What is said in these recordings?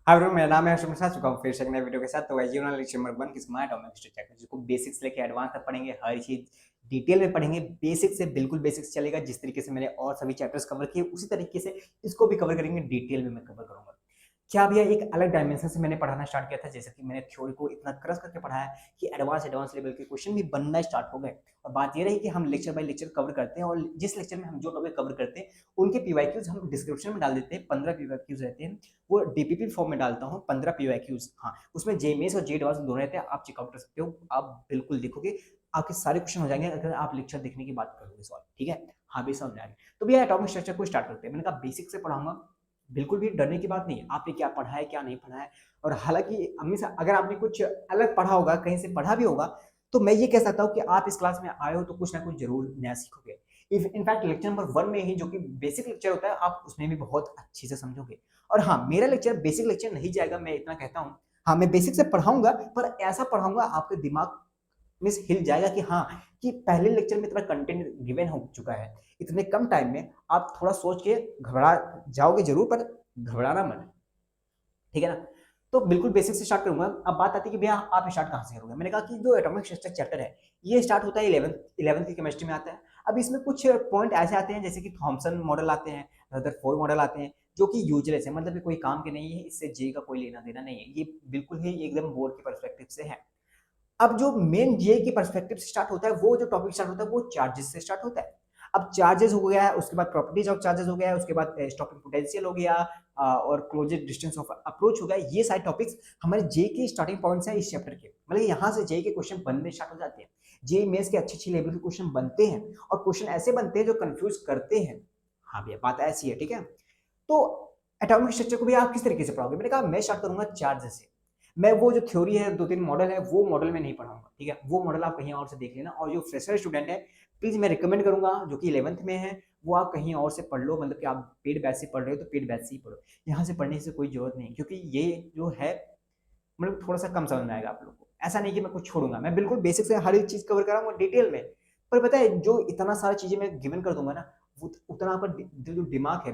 Hi bro, मेरा नाम है हर्ष मिश्रा। चुका हूँ फिर से एक नए वीडियो के साथ। तो वही जीवन लेक्चर नंबर 1 किसका एटॉमिक स्ट्रक्चर, जिसको बेसिक्स लेके एडवांस तक पढ़ेंगे। हर चीज डिटेल में पढ़ेंगे, बेसिक से बिल्कुल बेसिक्स चलेगा। जिस तरीके से मैंने और सभी चैप्टर्स कवर किए उसी तरीके से इसको भी कवर करेंगे, डिटेल में मैं कवर करूंगा। क्या भैया एक अलग डायमेंशन से मैंने पढ़ाना स्टार्ट किया था। जैसे कि मैंने थ्योरी को इतना क्रस करके पढ़ाया कि एडवांस एडवांस लेवल के क्वेश्चन भी बनना स्टार्ट हो गए। और बात ये रही कि हम लेक्चर बाय लेक्चर कवर करते हैं, और जिस लेक्चर में हम जो टॉपिक कवर करते हैं उनके पीवाईक्यूज हम डिस्क्रिप्शन में डाल देते हैं। 15 पीवाईक्यूज रहते हैं, वो डीपीपी फॉर्म में डालता हूँ। 15 पीवाईक्यूज, हाँ, उसमें जेमेस और जे एडवांस दोनों रहते हैं। आप चेकआउट कर सकते हो, आप बिल्कुल देखोगे आपके सारे क्वेश्चन हो जाएंगे अगर आप लेक्चर देखने की बात करोगे। सॉल्व, ठीक है। हाँ भी समझ आएंगे। तो भैया एटॉमिक स्ट्रक्चर को स्टार्ट करते हैं। मैंने कहा बेसिक से पढ़ाऊंगा, बिल्कुल भी डरने की बात नहीं है। आपने क्या पढ़ा है क्या नहीं पढ़ा है। और हालांकि हमेशा अगर आपने कुछ अलग पढ़ा होगा, कहीं से पढ़ा भी होगा, तो मैं ये कह सकता हूँ कि आप इस क्लास में आए हो तो कुछ ना कुछ जरूर नया सीखोगे। इनफैक्ट लेक्चर नंबर 1 में ही, जो कि बेसिक लेक्चर होता है, आप उसमें भी बहुत अच्छे से समझोगे। और हाँ, मेरा लेक्चर बेसिक लेक्चर नहीं जाएगा, मैं इतना कहता हूँ। हाँ, मैं बेसिक से पढ़ाऊंगा, पर ऐसा पढ़ाऊंगा आपके दिमाग में हिल जाएगा कि हाँ, कि पहले लेक्चर में इतना कंटेंट गिवन हो चुका है। इतने कम टाइम में आप थोड़ा सोच के घबरा जाओगे जरूर, पर घबराना मत, ठीक है ना। तो बिल्कुल बेसिक से स्टार्ट करूंगा। अब बात आती है कि भैया आप स्टार्ट कहाँ से करोगे। मैंने कहा कि जो एटॉमिक स्ट्रक्चर चैप्टर है, ये स्टार्ट होता है 11th की केमिस्ट्री में आता है। अब इसमें कुछ पॉइंट ऐसे आते हैं जैसे कि थॉमसन मॉडल आते हैं, रदरफोर्ड मॉडल आते हैं, जो कि यूजलेस है, मतलब कि कोई काम के नहीं है। इससे जे का कोई लेना देना नहीं है, ये बिल्कुल ही एकदम बोर्ड के परस्पेक्टिव से है। अब जो मेन जे के परस्पेक्टिव से स्टार्ट होता है, वो जो टॉपिक स्टार्ट होता है वो चार्जेस से स्टार्ट होता है। अब चार्जेस हो गया है, उसके बाद प्रॉपर्टीज ऑफ चार्जेस हो गया है, उसके बाद स्टॉपिंग पोटेंशियल हो गया, और क्लोजेड डिस्टेंस ऑफ अप्रोच हो गया। ये सारे टॉपिक्स हमारे जे के स्टार्टिंग पॉइंट्स हैं इस चैप्टर के। मतलब यहाँ से जे के क्वेश्चन बनने स्टार्ट हो जाते हैं। जे मेंस के अच्छी अच्छी लेवल के क्वेश्चन बनते हैं, और क्वेश्चन ऐसे बनते हैं जो कंफ्यूज करते हैं। हाँ भैया, बात ऐसी है, ठीक है। तो एटॉमिक स्ट्रक्चर को भी आप किस तरीके से पढ़ोगे। मैंने कहा मैं स्टार्ट करूंगा चार्ज से। मैं वो जो थ्योरी है, 2-3 मॉडल है, वो मॉडल में नहीं पढ़ाऊंगा, ठीक है। वो मॉडल आप कहीं और से देख लेना। और जो फ्रेशर स्टूडेंट है, प्लीज मैं रिकमेंड करूंगा, जो कि 11th में है, वो आप कहीं और से पढ़ लो। मतलब कि आप पेड बैच से पढ़ रहे हो तो पेड बैच से ही पढ़ो। यहाँ से पढ़ने से कोई जरूरत नहीं, क्योंकि ये जो है मतलब थोड़ा सा कम समझ में आएगा आप लोग को। ऐसा नहीं कि मैं कुछ छोड़ूंगा, मैं बिल्कुल बेसिक से हर एक चीज कवर कराऊंगा डिटेल में। पर पता है, जो इतना सारी चीजें मैं गिवन कर दूंगा ना, उतना आपका जो दिमाग है,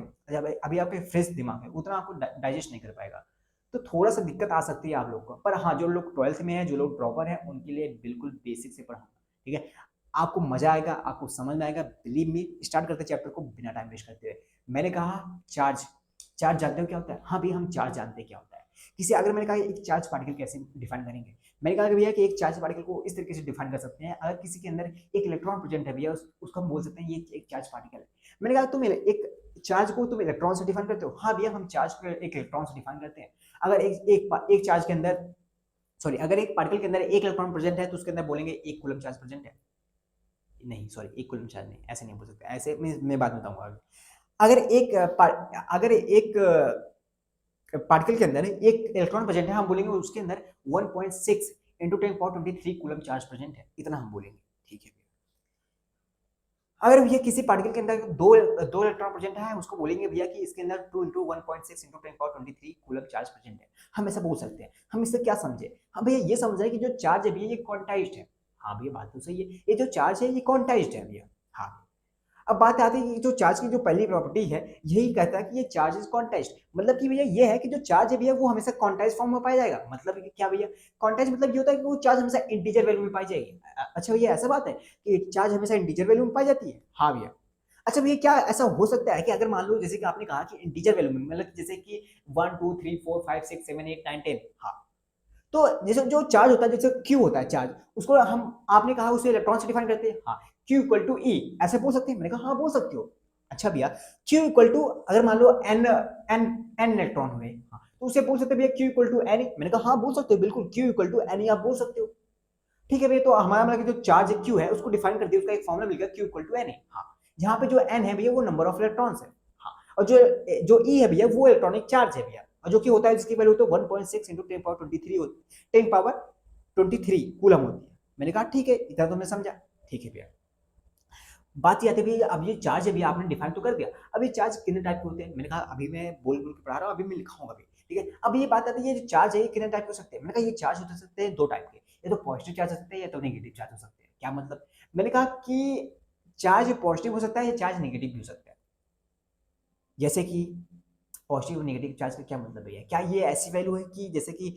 अभी आपके फ्रेश दिमाग है, उतना आपको डाइजेस्ट नहीं कर पाएगा। तो थोड़ा सा दिक्कत आ सकती है आप लोग को। पर हाँ, जो लोग 12th में है, जो लोग ड्रॉपर है, उनके लिए बिल्कुल बेसिक से पढ़ाऊंगा, ठीक है। आपको मजा आएगा, आपको समझ में आएगा। बिलीव मी, स्टार्ट करते चैप्टर को बिना टाइम वेस्ट करते हुए। मैंने कहा चार्ज। चार्ज जानते हो क्या होता है। हाँ भैया, हम चार्ज जानते हैं क्या होता है। किसी अगर मैंने कहा एक चार्ज पार्टिकल कैसे डिफाइन करेंगे। मैंने कहा कि भैया कि एक चार्ज पार्टिकल को इस तरीके से डिफाइन कर सकते हैं। अगर किसी के अंदर एक इलेक्ट्रॉन प्रेजेंट है भैया, उसको हम बोल सकते हैं ये एक चार्ज पार्टिकल है। मैंने कहा तुम एक चार्ज को तुम इलेक्ट्रॉन से डिफाइन करते हो। हाँ भैया, हम चार्ज को एक इलेक्ट्रॉन से डिफाइन करते हैं। अगर एक चार्ज के अंदर, सॉरी, अगर एक पार्टिकल के अंदर एक इलेक्ट्रॉन प्रेजेंट है तो उसके अंदर बोलेंगे एक कूलम चार्ज प्रेजेंट है। नहीं सॉरी, एक कूलम चार्ज नहीं, ऐसे नहीं बोल सकते। ऐसे मैं बात बताऊंगा आगे। अगर एक पार्टिकल के अंदर एक इलेक्ट्रॉन प्रेजेंट है, हम बोलेंगे उसके अंदर 1.6 into 10 power 23 coulomb charge present है, इतना हम बोलेंगे, ठीक है। अगर भैया किसी पार्टिकल के अंदर दो इलेक्ट्रॉन प्रेजेंट है, उसको बोलेंगे भैया कि इसके अंदर 2 into 1.6 into 10 power 23 coulomb charge present है। हम ऐसा बोल सकते हैं। हम इससे क्या समझे। हम भैया ये समझ रहे हैं कि जो चार्ज है भैया ये क्वांटाइज्ड है। हाँ भैया, बात तो सही है, ये जो चार्ज है ये क्वांटाइज्ड है भैया। हाँ। अब बात आती है कि जो चार्ज की जो पहली प्रॉपर्टी है, यही कहता है कि ये चार्ज इज क्वांटाइज्ड। मतलब कि भैया ये है कि जो चार्ज है भैया वो हमेशा क्वांटाइज्ड फॉर्म में पाया जाएगा। मतलब कि क्या भैया, क्वांटाइज्ड मतलब ये होता है कि वो चार्ज हमेशा इंटीजर वैल्यू में पाई जाएगी। अच्छा भैया, ऐसा बात है कि चार्ज हमेशा इंटीजर वैल्यू में पाई जाती है। हाँ भैया। अच्छा भैया, क्या ऐसा हो सकता है कि अगर मान लो जैसे कि आपने कहा कि इंटीजर वैल्यू में, मतलब जैसे कि 1 2 3 4 5 6 7 8 9 10, हाँ, तो जैसे जो चार्ज होता है, जैसे क्यू होता है चार्ज, उसको हम, आपने कहा उसे इलेक्ट्रॉन से डिफाइन करते हैं। हाँ, क्यू इक्वल टू ई, ऐसे बोल सकते हैं। मैंने कहा हाँ, बोल सकते हो। अच्छा भैया, क्यू इक्वल टू, अगर मान लो एन एन एन इलेक्ट्रॉन हुए, हाँ, तो उसे बोल सकते हैं भैया क्यू इक्वल टू एन। मैंने कहा हाँ, बोल सकते हो, बिल्कुल क्यू इक्वल टू एन आप बोल सकते हो। ठीक है भैया, तो हमारा मतलब जो चार्ज क्यू है उसको डिफाइन कर दिया, उसका एक फॉर्मूला मिल गया क्यू इक्वल टू एन। हाँ, जहां पे जो एन है भैया वो नंबर ऑफ इलेक्ट्रॉन्स है। हाँ, और जो जो ई है भैया वो इलेक्ट्रॉनिक चार्ज है भैया, और जो कि होता है जिसकी वैल्यू तो 1.6 इंटू 10 पावर 23 होती, 10 पावर 23 कूलम होती है। मैंने कहा ठीक है, इतना तो मैं समझा। ठीक है भैया, बात ये आती है भैया, अब ये चार्ज अभी आपने डिफाइन तो कर दिया। अब ये चार्ज कितने टाइप के होते हैं। मैंने कहा अभी मैं बोल बोल के पढ़ा रहा हूँ, अभी मैं लिखाऊंगा भी, ठीक है। अब ये बात आती है, ये जो चार्ज है ये कितने टाइप के हो सकते हैं। मैंने कहा ये चार्ज हो सकते हैं दो टाइप के, या तो पॉजिटिव चार्ज हो सकते हैं या तो नेगेटिव चार्ज हो सकते हैं। क्या मतलब। मैंने कहा कि चार्ज पॉजिटिव हो सकता है या चार्ज नेगेटिव भी हो सकता है। जैसे कि पॉजिटिव और नेगेटिव चार्ज का क्या मतलब है? क्या ये ऐसी वैल्यू है कि जैसे कि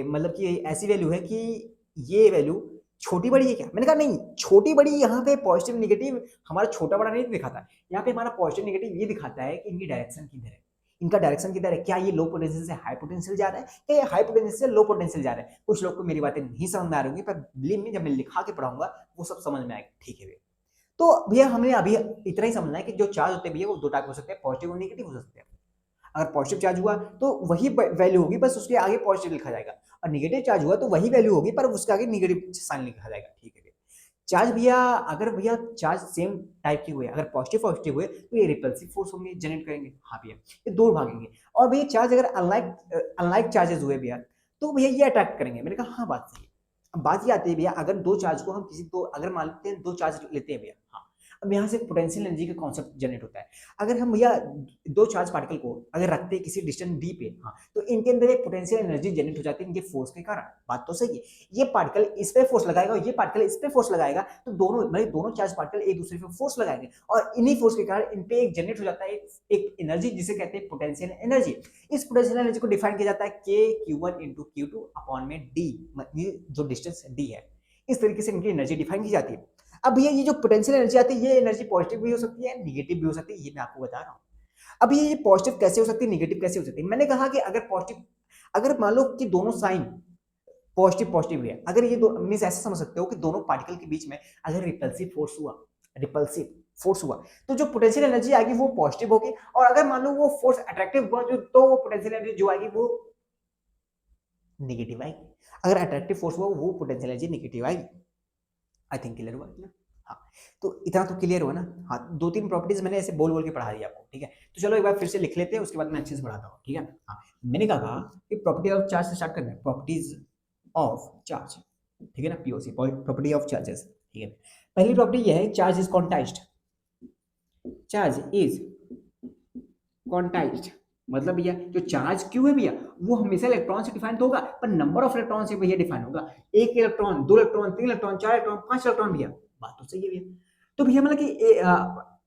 मतलब कि ऐसी वैल्यू है कि ये वैल्यू छोटी-बड़ी है क्या? मैंने कहा नहीं, छोटी-बड़ी यहाँ पे पॉजिटिव नेगेटिव हमारा छोटा-बड़ा नहीं दिखाता। यहाँ पे हमारा पॉजिटिव नेगेटिव ये दिखाता है कि इनकी डायरेक्शन किधर है। इनका डायरेक्शन किधर है? क्या ये लो पोटेंशियल से हाई पोटेंशियल जा रहा है या ये हाई पोटेंशियल से लो पोटेंशियल जा रहा है? कुछ लोग को मेरी बातें नहीं समझ में आ रही होंगी, पर बिलीव मी जब मैं लिखा के पढ़ाऊँगा वो सब समझ में आएगा। ठीक है भैया। तो भैया हमें अभी इतना ही समझना है कि जो चार्ज होते हैं भैया वो 2 टाइप हो सकते हैं, पॉजिटिव और नेगेटिव हो सकते हैं। अगर पॉजिटिव चार्ज हुआ तो वही वैल्यू होगी, बस उसके आगे पॉजिटिव लिखा जाएगा, और नेगेटिव चार्ज हुआ तो वही वैल्यू होगी पर उसके आगे नेगेटिव साइन लिखा जाएगा। ठीक है भैया। चार्ज भैया अगर भैया चार्ज सेम टाइप के हुए, अगर पॉजिटिव पॉजिटिव हुए तो ये रिपल्सिव फोर्स होंगे, जनरेट करेंगे। हाँ भैया, ये दूर भागेंगे। और भैया चार्ज अगर अनलाइक अनलाइक चार्जेस हुए भैया तो भैया ये अट्रैक्ट करेंगे। मैंने कहा हाँ, बात सही है। अब बात ये आती है भैया, अगर दो चार्ज को हम किसी दो, अगर मान लेते हैं दो चार्ज लेते हैं भैया, हाँ, अब यहाँ से पोटेंशियल एनर्जी का कॉन्सेप्ट जनरेट होता है। अगर हम भैया दो चार्ज पार्टिकल को अगर रखते हैं किसी डिस्टेंस डी पे, हाँ, तो इनके अंदर एक पोटेंशियल एनर्जी जनरेट हो जाती है इनके फोर्स के कारण। बात तो सही है। ये पार्टिकल इस पे फोर्स लगाएगा और ये पार्टिकल इस पे फोर्स लगाएगा, तो दोनों मतलब दोनों चार्ज पार्टिकल एक दूसरे पे फोर्स लगाएंगे और इन्हीं फोर्स के कारण इन पे एक जनरेट हो जाता है एक एनर्जी जिसे कहते हैं पोटेंशियल एनर्जी। इस पोटेंशियल एनर्जी को डिफाइन किया जाता है के क्यू1 इंटू क्यू टू अपॉन में डी, जो डिस्टेंस डी है। इस तरीके से इनकी एनर्जी डिफाइन की जाती है। अब भैया ये जो पोटेंशियल एनर्जी आती है ये एनर्जी पॉजिटिव भी हो सकती है, नेगेटिव भी हो सकती है, ये मैं आपको बता रहा हूँ। अब ये पॉजिटिव कैसे हो सकती है, नेगेटिव कैसे हो सकती है? मैंने कहा कि अगर पॉजिटिव, अगर मान लो कि दोनों साइन पॉजिटिव पॉजिटिव है, अगर ये दो मींस ऐसा समझ सकते हो कि दोनों पार्टिकल के बीच में अगर रिपल्सिव फोर्स हुआ, रिपल्सिव फोर्स हुआ, तो जो पोटेंशियल एनर्जी आएगी वो पॉजिटिव होगी, और अगर मान लो वो फोर्स अट्रैक्टिव हुआ जो, तो वो पोटेंशियल एनर्जी जो आएगी वो नेगेटिव आएगी। अगर अट्रैक्टिव फोर्स हुआ वो पोटेंशियल एनर्जी नेगेटिव आएगी। आई थिंक क्लियर हुआ ना? हाँ, तो इतना तो क्लियर हुआ ना? हाँ, दो तीन प्रॉपर्टीज मैंने ऐसे बोल बोल के पढ़ा दी आपको। ठीक है, तो चलो एक बार फिर से लिख लेते हैं, उसके बाद मैं अच्छे से पढ़ाता हूँ। ठीक है। हाँ, मैंने कहा कि प्रॉपर्टी ऑफ चार्ज से स्टार्ट करना है। प्रॉपर्टीज ऑफ चार्ज, ठीक है ना, पीओसी, प्रॉपर्टी ऑफ चार्जेस। ठीक है, पहली प्रॉपर्टी यह है charge is quantized. Charge is quantized मतलब भैया जो चार्ज क्यू है भैया वो हमेशा इलेक्ट्रॉन से डिफाइन तो होगा, पर नंबर ऑफ इलेक्ट्रॉन से भैया डिफाइन होगा। एक इलेक्ट्रॉन, दो इलेक्ट्रॉन, तीन इलेक्ट्रॉन, चार इलेक्ट्रॉन, पांच इलेक्ट्रॉन भैया। बात तो सही है भैया। तो भैया मतलब कि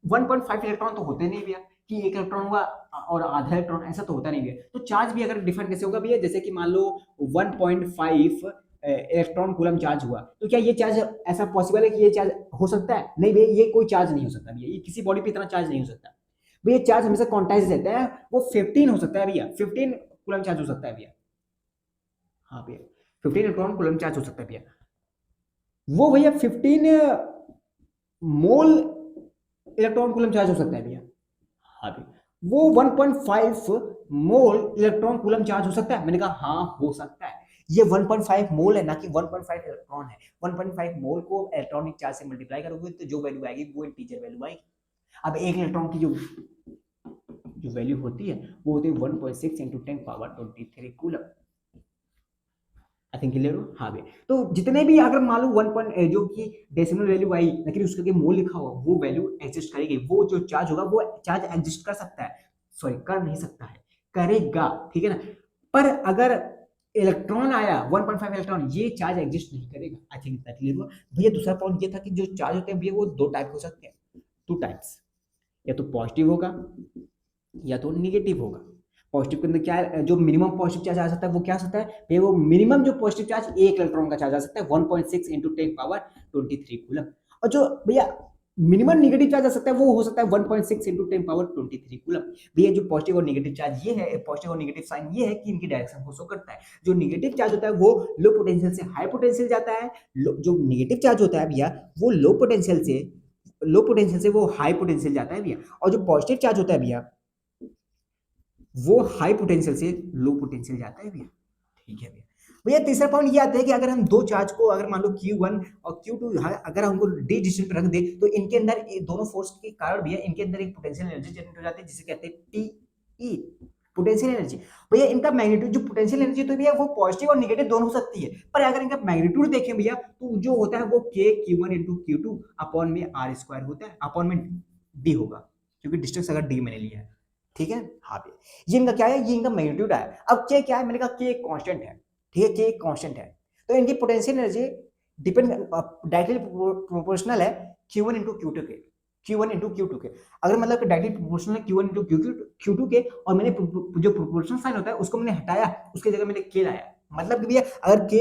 1.5 इलेक्ट्रॉन तो होते नहीं भैया कि एक इलेक्ट्रॉन होगा और आधा इलेक्ट्रॉन, ऐसा तो होता नहीं भैया। तो चार्ज भी अगर डिफाइन कैसे होगा भैया, जैसे कि मान लो 1.5 इलेक्ट्रॉन कूलम चार्ज हुआ, तो क्या ये चार्ज ऐसा पॉसिबल है कि ये चार्ज हो सकता है? नहीं भैया, ये कोई चार्ज नहीं हो सकता भैया, ये किसी बॉडी पे इतना चार्ज नहीं हो सकता भैया। चार्ज हमेशा क्वांटाइज रहता है, वो 15 हो सकता है भैया, 15 कूलम चार्ज हो सकता है भैया। हाँ भैया, 15 इलेक्ट्रॉन कूलम चार्ज हो सकता है भैया। वो भैया 15 मोल इलेक्ट्रॉन कूलम चार्ज हो सकता है भैया। हाँ भैया, वो 1.5 मोल इलेक्ट्रॉन कूलम चार्ज हो सकता है। मैंने कहा हाँ हो सकता है। ये 1.5 मोल है ना कि 1.5 इलेक्ट्रॉन है। 1.5 मोल को इलेक्ट्रॉनिक चार्ज से मल्टीप्लाई करोगे तो जो वैल्यू आएगी वो इंटीजर वैल्यू आएगी। अब एक इलेक्ट्रॉन की जो वैल्यू होती है वो होती है 1.6 into 10 power 23 coulomb. I think clear हो? हाँ भैया, तो जितने भी अगर मान लो 1 पॉइंट जो कि डेसिमल वैल्यू आई लेकिन उसके मोल लिखा हुआ वो वैल्यू एग्जिस्ट करेगी। वो जो चार्ज होगा वो चार्ज एग्जिस्ट कर सकता है, सॉरी कर नहीं सकता है, करेगा। ठीक है ना? पर अगर इलेक्ट्रॉन आया 1.5 इलेक्ट्रॉन, ये चार्ज एग्जिस्ट नहीं करेगा। आई थिंक इतना क्लियर हुआ भैया। दूसरा पॉइंट ये था कि जो चार्ज होते हैं भैया वो दो टाइप हो सकते हैं, टू टाइप्स, या तो पॉजिटिव होगा या तो निगेटिव होगा। पॉजिटिव के अंदर क्या है, जो मिनिमम पॉजिटिव चार्ज आ सकता है वो क्या आ सकता है भैया, वो मिनिमम जो पॉजिटिव चार्ज एक इलेक्ट्रॉन का चार्ज आ सकता है 1.6 इंटू 10 पावर 23 कूलम। और जो भैया मिनिमम नेगेटिव चार्ज आ सकता है वो हो सकता है 1.6 इंटू 10 पावर 23 कूलम। भैया जो पॉजिटिव और नेगेटिव चार्ज ये है, पॉजिटिव और नेगेटिव साइन ये है कि इनकी डायरेक्शन को शो करता है। जो नेगेटिव चार्ज होता है वो लो पोटेंशियल से हाई पोटेंशियल जाता है। जो नेगेटिव चार्ज होता है भैया वो लो पोटेंशियल से वो हाई पोटेंशियल जाता है भैया। और जो पॉजिटिव चार्ज होता है भैया वो हाई पोटेंशियल से लो पोटेंशियल जाता है भैया। ठीक है भैया। भैया तीसरा पॉइंट ये आता है कि अगर हम दो चार्ज को अगर मान लो Q1 और Q2 अगर हमको डी डिस्टेंस पे रख दे तो इनके अंदर दोनों फोर्स के कारण भैया इनके अंदर एक पोटेंशियल एनर्जी जनरेट हो जाती है जिसे कहते हैं टीई, पोटेंशियल एनर्जी। भैया इनका मैग्नीट्यूड जो पोटेंशियल एनर्जी तो भैया वो पॉजिटिव और नेगेटिव दोनों हो सकती है, पर अगर इनका मैग्नीट्यूड देखें भैया तो जो होता है वो के Q1 इंटू Q2 अपॉन में R स्क्वायर होता है, अपॉन में डी होगा क्योंकि डिस्टेंस अगर डी मैंने लिया है। ठीक है? हाँ भैया, ये इनका क्या है, ये इनका मैग्नीट्यूड है। अब के क्या है, मैंने कहा के एक कांस्टेंट है। ठीक है, के एक कांस्टेंट है, तो इनकी potential energy depend directly proportional है Q1 इंटू Q2 के। Q1 इंटू Q2 के। अगर मतलब डायरेक्टली प्रोपोर्शनल है Q1 इंटू Q2 के, और मैंने जो प्रोपोर्शनल साइन होता है उसको मैंने हटाया, उसकी जगह मैंने K लाया। मतलब कि भैया अगर K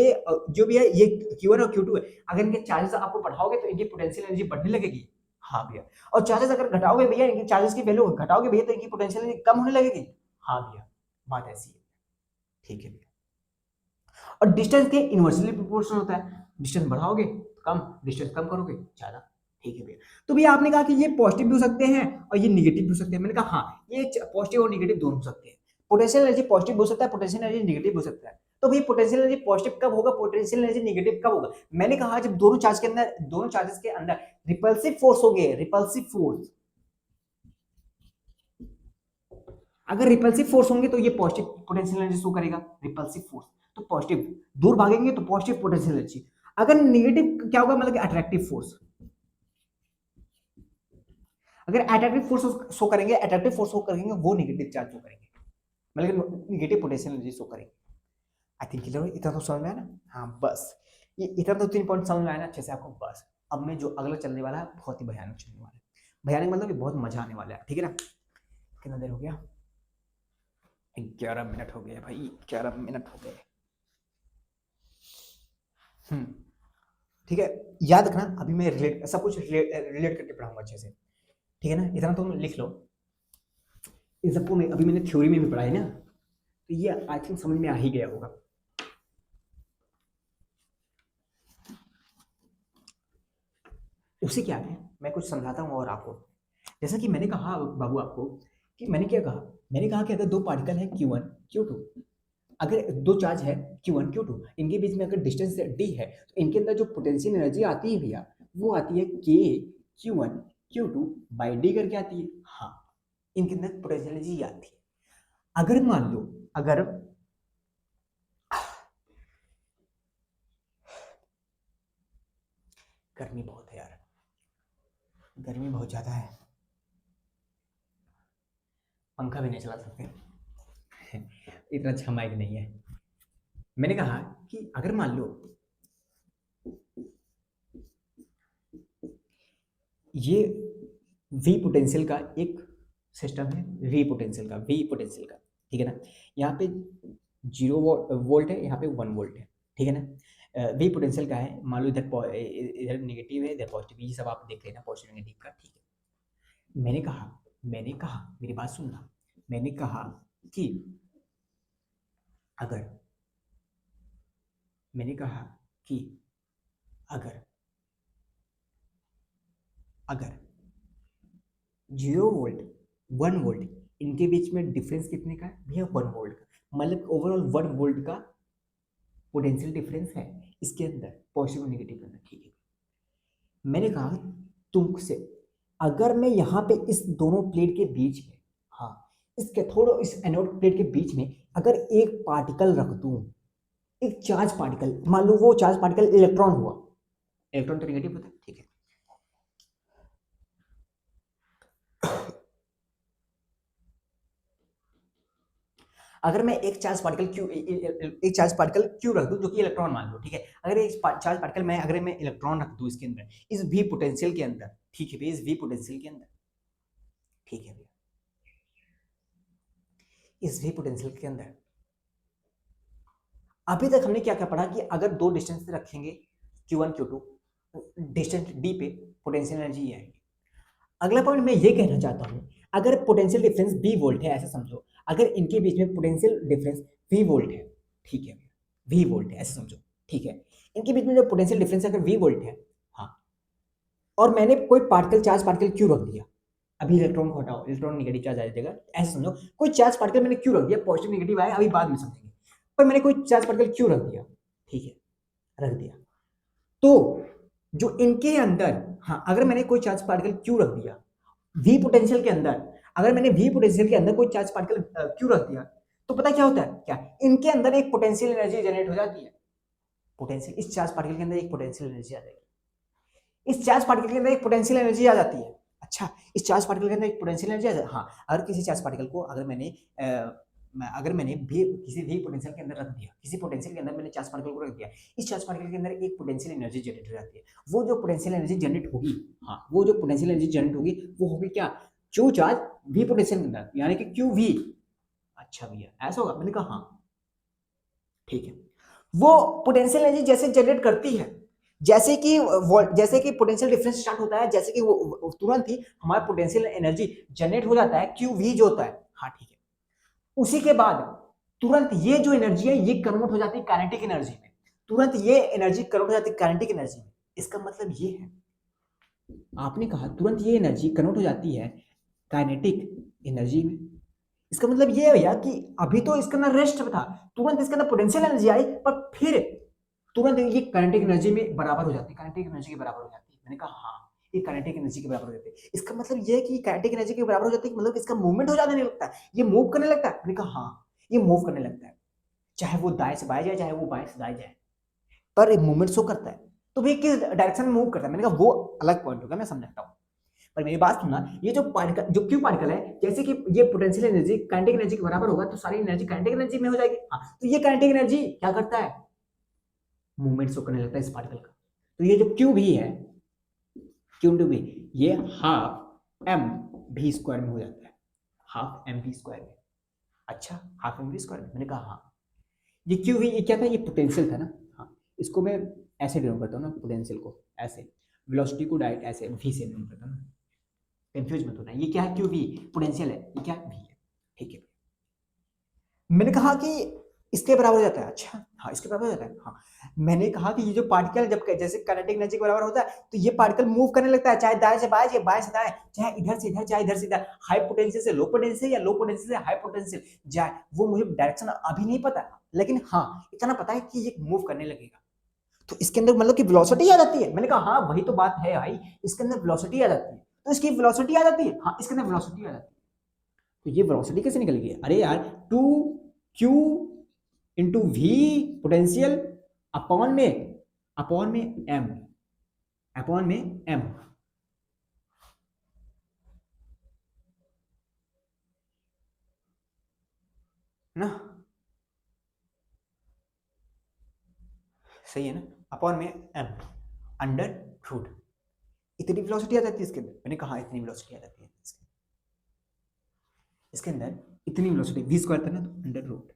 जो भी है ये Q1 और Q2 है, अगर इनके चार्जेस आपको बढ़ाओगे तो इनकी पोटेंशियल एनर्जी बढ़ने लगेगी। हाँ भैया। और चार्जेस अगर घटाओगे भैया, इनके चार्जेस की वैल्यू घटाओगे भैया, तो इनकी पोटेंशियल एनर्जी कम होने लगेगी। हाँ भैया, बात ऐसी है। ठीक है भैया। और डिस्टेंस के इनवर्सली प्रोपोर्शनल होता है, डिस्टेंस बढ़ाओगे कम, डिस्टेंस कम करोगे ज्यादा। ठीक है भैया। तो भैया आपने कहा कि ये पॉजिटिव भी हो सकते हैं और ये निगेटिव भी हो सकते हैं। मैंने कहा हाँ, ये पॉजिटिव और निगेटिव दोनों हो सकते हैं। पोटेंशियल एनर्जी पॉजिटिव हो सकता है, पोटेंशियल एनर्जी निगेटिव हो सकता है। तो भैया पोटेंशियल एनर्जी पॉजिटिव कब होगा, पोटेंशियल एनर्जी निगेटिव कब होगा? मैंने कहा जब दोनों चार्जेस के अंदर रिपल्सिव फोर्स होंगे, रिपल्सिव फोर्स। अगर रिपल्सिव फोर्स होंगे तो ये पॉजिटिव पोटेंशियल एनर्जी शो करेगा, रिपल्सिव फोर्स तो पॉजिटिव, दूर भागेंगे तो पॉजिटिव पोटेंशियल एनर्जी। अगर निगेटिव क्या होगा, मतलब कि अट्रैक्टिव फोर्स। अगर अट्रैक्टिव फोर्स शो करेंगे, अट्रैक्टिव फोर्स शो करेंगे, वो निगेटिव चार्ज शो करेंगे, मतलब निगेटिव पोटेंशियल एनर्जी शो करेंगे। आई थिंक क्लियर, इतना तो समझ में आया ना? हाँ बस ये इतना तो 3 पॉइंट समझ में आया ना अच्छे से आपको? बस अब मैं जो अगला चलने वाला है बहुत ही भयानक चलने वाला है। भयानक मतलब कि बहुत मजा आने वाला है। ठीक है ना? कितना देर हो गया? 11 मिनट हो गए भाई, 11 मिनट हो गए। ठीक है, याद रखना अभी मैं सब कुछ रिलेट करके पढ़ाऊंगा अच्छे से। ठीक है ना? इतना तुम लिख लो। इन सबको मैं अभी मैंने थ्योरी में भी पढ़ा है ना, तो ये आई थिंक समझ में आ ही गया होगा। उसे क्या है, मैं कुछ समझाता हूँ और आपको। जैसा कि मैंने कहा बाबू आपको, कि मैंने क्या कहा, मैंने कहा कि अगर दो पार्टिकल है Q1 Q2, अगर दो चार्ज है Q1 Q2, इनके बीच में अगर डिस्टेंस d है, तो इनके अंदर जो पोटेंशियल एनर्जी आती है भैया, वो आती है K Q1 Q2 by d करके आती है। हाँ, इनके अंदर पोटेंशियल एनर्जी आती है। अगर मान लो, अगर गर्मी बहुत है यार, गर्मी बहुत ज्यादा है, पंखा भी नहीं चला सकते इतना अच्छा माइक नहीं है। मैंने कहा कि अगर मान लो ये V पोटेंशियल का एक सिस्टम है, V पोटेंशियल का, V पोटेंशियल का, ठीक है ना? यहाँ पे 0 वोल्ट है, यहाँ पे 1 वोल्ट है। ठीक है ना? V पोटेंशियल का है, मान लो इधर नेगेटिव है, इधर पॉजिटिव, ये सब आप देख लेना पॉजिटिव नेगेटिव का। ठीक है, मैंने कहा मेरी बात सुनना, मैंने कहा कि अगर मैंने कहा कि अगर अगर 0 वोल्ट 1 वोल्ट, इनके बीच में डिफरेंस कितने का है भैया? 1 वोल्ट का, मतलब ओवरऑल 1 वोल्ट का पोटेंशियल डिफरेंस है इसके अंदर, पॉजिटिव और नेगेटिव के अंदर। ठीक है, मैंने कहा तुमसे, अगर मैं यहाँ पे इस दोनों प्लेट के बीच में, हाँ इसके थोड़ा इस एनोड प्लेट के बीच में अगर एक पार्टिकल रख दूं, एक चार्ज पार्टिकल, मान लो वो चार्ज पार्टिकल इलेक्ट्रॉन हुआ, इलेक्ट्रॉन तो नेगेटिव होता है। ठीक है, अगर मैं एक चार्ज पार्टिकल क्यू रख दूं जो कि इलेक्ट्रॉन मान लो, ठीक है, अगर एक चार्ज पार्टिकल अगर मैं इलेक्ट्रॉन रख दूं इसके अंदर, इस V पोटेंशियल के अंदर, ठीक है भैया, इस V पोटेंशियल के अंदर, ठीक है भैया, इस V पोटेंशियल के अंदर अभी तक हमने क्या क्या पढ़ा कि अगर दो डिस्टेंस रखेंगे Q1 Q2, डिस्टेंस D पे पोटेंशियल एनर्जी आएगी। अगला पॉइंट मैं ये कहना चाहता हूं, अगर पोटेंशियल डिफरेंस V वोल्ट है, ऐसा समझो, अगर इनके बीच में पोटेंशियल डिफरेंस V वोल्ट है, ठीक है, V वोल्ट है ऐसा समझो, ठीक है, इनके बीच में जो पोटेंशियल डिफरेंस अगर V वोल्ट है, हाँ, और मैंने कोई चार्ज पार्टिकल क्यों रख दिया, अभी इलेक्ट्रॉन को हटाओ, इलेक्ट्रॉन नेगेटिव चार्ज आ जाएगा, ऐसा समझो, कोई चार्ज पार्टिकल मैंने क्यों रख दिया, पॉजिटिव नेगेटिव आया अभी बाद में समझेंगे, पर मैंने कोई चार्ज पार्टिकल क्यों रख दिया, ठीक है, रख दिया, तो जो इनके अंदर, हाँ, अगर मैंने कोई चार्ज पार्टिकल क्यों रख दिया V पोटेंशियल के अंदर, अगर मैंने V पोटेंशियल के अंदर कोई चार्ज पार्टिकल क्यों रख दिया, तो पता क्या होता है, क्या इनके अंदर एक पोटेंशियल एनर्जी जनरेट हो जाती है, पोटेंशियल, इस चार्ज पार्टिकल के अंदर एक पोटेंशियल एनर्जी आ जाएगी, इस चार्ज पार्टिकल के अंदर एक पोटेंशियल एनर्जी आ जाती है। अच्छा, इस चार्ज पार्टिकल के अंदर एक पोटेंशियल एनर्जी आ जाती है। हाँ, अगर किसी चार्ज पार्टिकल को अगर मैंने अगर मैंने भी किसी भी पोटेंशियल के अंदर रख दिया, किसी पोटेंशियल के अंदर मैंने चार्ज पार्टिकल को रख दिया, इस चार्ज पार्टिकल के अंदर एक पोटेंशियल एनर्जी जनरेट हो जाती है। वो जो पोटेंशियल एनर्जी जनरेट होगी, हाँ, वो जो पोटेंशियल एनर्जी जनरेट होगी वो होगी क्या, क्यू चार्ज वी पोटेंशियल के अंदर, यानी कि क्यू वी। अच्छा भैया ऐसा होगा, मैंने कहा हाँ ठीक है। वो पोटेंशियल एनर्जी जैसे जनरेट करती है, जैसे कि पोटेंशियल डिफरेंस स्टार्ट होता है, जैसे कि वो तुरंत ही हमारा पोटेंशियल एनर्जी जनरेट हो जाता है, क्यू वी जो होता है, हाँ ठीक है। उसी के बाद तुरंत ये जो एनर्जी है ये कन्वर्ट हो जाती है काइनेटिक एनर्जी में, तुरंत ये एनर्जी कन्वर्ट हो जाती है काइनेटिक एनर्जी में। इसका मतलब ये है, आपने कहा तुरंत ये एनर्जी कन्वर्ट हो जाती है काइनेटिक एनर्जी में। इसका मतलब ये है भैया कि अभी तो इसके अंदर रेस्ट था, तुरंत इसके अंदर पोटेंशियल एनर्जी आई, पर फिर तुरंत ये काइनेटिक एनर्जी में बराबर हो जाती है, काइनेटिक एनर्जी के बराबर हो जाती है। मैंने कहा हाँ, ये काइनेटिक एनर्जी के बराबर हो जाती है। इसका मतलब ये है कि काइनेटिक एनर्जी के बराबर हो जाती है, मतलब इसका मूवमेंट हो जाने लगता है, ये मूव करने लगता है। मैंने कहा हाँ, ये मूव करने लगता है, चाहे वो दाएं से बाएं जाए, चाहे वो बाएं से दाएं जाए, पर एक मूवमेंट शो करता है। तो भाई किस डायरेक्शन में मूव करता है, मैंने कहा वो अलग पॉइंट होगा, मैं समझता हूँ। पर मेरी बात सुनना, ये जो पार्टिकल, जो क्यू पार्टिकल है, जैसे कि ये पोटेंशियल एनर्जी काइनेटिक एनर्जी के बराबर होगा, तो सारी एनर्जी काइनेटिक एनर्जी में हो जाएगी। हाँ, तो ये काइनेटिक एनर्जी क्या करता है, मूवमेंट शो करने लगता है इस पार्टिकल का। तो ये जो क्यू भी है, क्यू इंटू भी, ये हाफ एम भी स्क्वायर में हो जाता है, हाफ एम भी स्क्वायर में। अच्छा, हाफ एम भी स्क्वायर में, मैंने कहा हाँ। ये क्यू भी, ये क्या था, ये पोटेंशियल था ना, हाँ, इसको मैं ऐसे डिनोट करता हूँ ना, पोटेंशियल को ऐसे, वेलोसिटी को डायरेक्ट ऐसे वी से डिनोट करता हूँ ना, कंफ्यूज मत होना। ये क्या है, क्यू वी पोटेंशियल है, ये क्या वी है, ठीक है। मैंने कहा कि इसके बराबर हो जाता है, अच्छा हाँ, इसके बराबर हो जाता है, हाँ। मैंने कहा कि ये जो पार्टिकल जब जैसे काइनेटिक एनर्जी के बराबर होता है, तो ये पार्टिकल मूव करने लगता है, चाहे दाएं से बाएं, चाहे बाएं से दाएं, चाहे इधर से इधर, चाहे इधर से इधर, हाई पोटेंशियल से लो पोटेंशियल, या लो पोटेंशियल से हाई पोटेंशियल जाए, वो मुझे डायरेक्शन अभी नहीं पता, लेकिन हाँ इतना पता है कि ये मूव करने लगेगा। तो इसके अंदर मतलब कि वेलोसिटी आ जाती है। मैंने कहा हाँ वही तो बात है भाई, इसके अंदर वेलोसिटी आ जाती है, तो इसकी वेलोसिटी आ जाती है, हाँ इसके अंदर वेलोसिटी आ जाती है। तो ये वेलोसिटी कैसे निकल गई, अरे यार, two Q into V potential upon में एम, अपॉन में एम, ना, सही है ना, अपॉन में एम अंडर रूट, इतनी वेलोसिटी आ जाती है इसके अंदर। मैंने कहा इतनी वेलोसिटी आ जाती है इसके अंदर, इतनी वेलोसिटी, वी स्क्वायर था ना, तो अंडर रूट,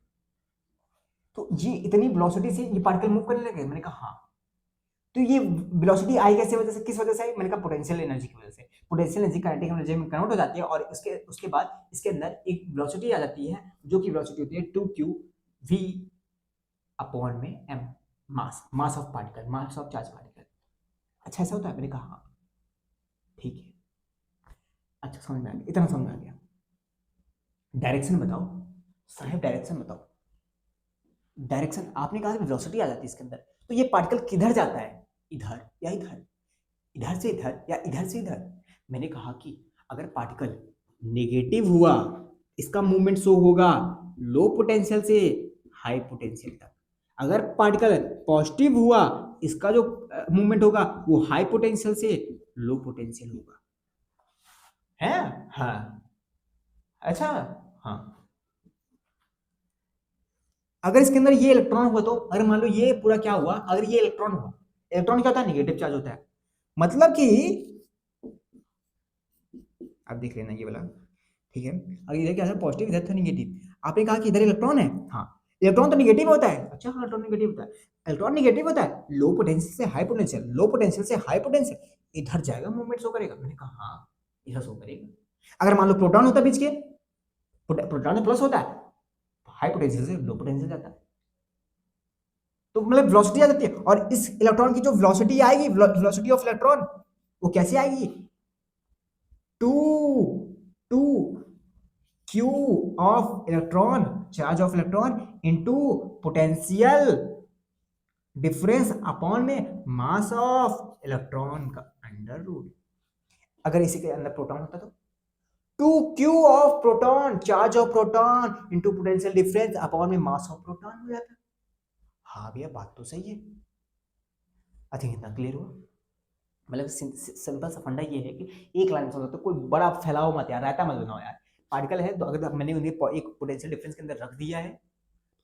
तो ये इतनी वेलोसिटी से ये पार्टिकल मूव करने लगे। मैंने कहा हाँ, तो ये वेलोसिटी आई कैसे वजह से, किस वजह से आई, मैंने कहा पोटेंशियल एनर्जी की वजह से। पोटेंशियल एनर्जी काइनेटिक एनर्जी में कन्वर्ट हो जाती है, और उसके बाद इसके अंदर एक वेलोसिटी आ जाती है, जो कि वेलोसिटी होती है 2q v अपॉन में m, mass of particle, mass of charge particle. अच्छा ऐसा होता है, मैंने कहा हाँ ठीक है। अच्छा समझ में आ गया, इतना समझ में आ गया। डायरेक्शन बताओ साहब, डायरेक्शन बताओ। डायरेक्शन आपने कहा वेलोसिटी आ जाती है इसके अंदर, तो ये पार्टिकल किधर जाता है, इधर या इधर, इधर से इधर या इधर से इधर। मैंने कहा कि अगर पार्टिकल नेगेटिव हुआ, इसका मूवमेंट शो होगा लो पोटेंशियल से हाई पोटेंशियल तक। अगर पार्टिकल पॉजिटिव हुआ, इसका जो मूवमेंट होगा वो हाई पोटेंशियल से लो पोटेंशियल होगा, है हाँ। अच्छा हाँ, अगर इसके अंदर ये इलेक्ट्रॉन हुआ, तो अगर मान लो ये पूरा क्या हुआ, अगर ये इलेक्ट्रॉन हुआ, इलेक्ट्रॉन क्या होता है, नेगेटिव चार्ज होता है, मतलब कि आप देख लेना ये वाला, ठीक है। अगर इधर क्या था पॉजिटिव, इधर था निगेटिव, आपने कहा कि इधर इलेक्ट्रॉन है, हाँ इलेक्ट्रॉन तो निगेटिव होता है, अच्छा हाँ इलेक्ट्रॉन निगेटिव होता है, इलेक्ट्रॉन निगेटिव होता है, लो पोटेंशियल से हाई पोटेंशियल, लो पोटेंशियल से हाई पोटेंशियल, इधर जाएगा मूवमेंट शो करेगा। मैंने कहा हाँ इधर शो करेगा। अगर मान लो प्रोटॉन होता है बीच के, प्रोटॉन में प्लस होता है, हाई पोटेंशियल से लो पोटेंशियल जाता है, तो मतलब वेलोसिटी आ जाती है। और इस इलेक्ट्रॉन की जो वेलोसिटी आएगी, वेलोसिटी ऑफ इलेक्ट्रॉन, वो कैसे आएगी, two two Q of electron, charge of electron into potential difference upon में मास ऑफ इलेक्ट्रॉन का अंडर रूट। अगर इसी के अंदर प्रोटॉन होता तो 2q of proton, charge of proton into potential difference upon में मास ऑफ प्रोटॉन हो जाता। हाँ भैया बात तो सही है, आई थिंक इतना क्लियर हुआ। मतलब सिंपल सा फंडा ये है कि एक लाइन में समझो, तो कोई बड़ा फैलाओ मत यार, रहता मत बनाओ यार, पार्टिकल है तो अगर मैंने उन्हें एक पोटेंशियल डिफरेंस के अंदर रख दिया है,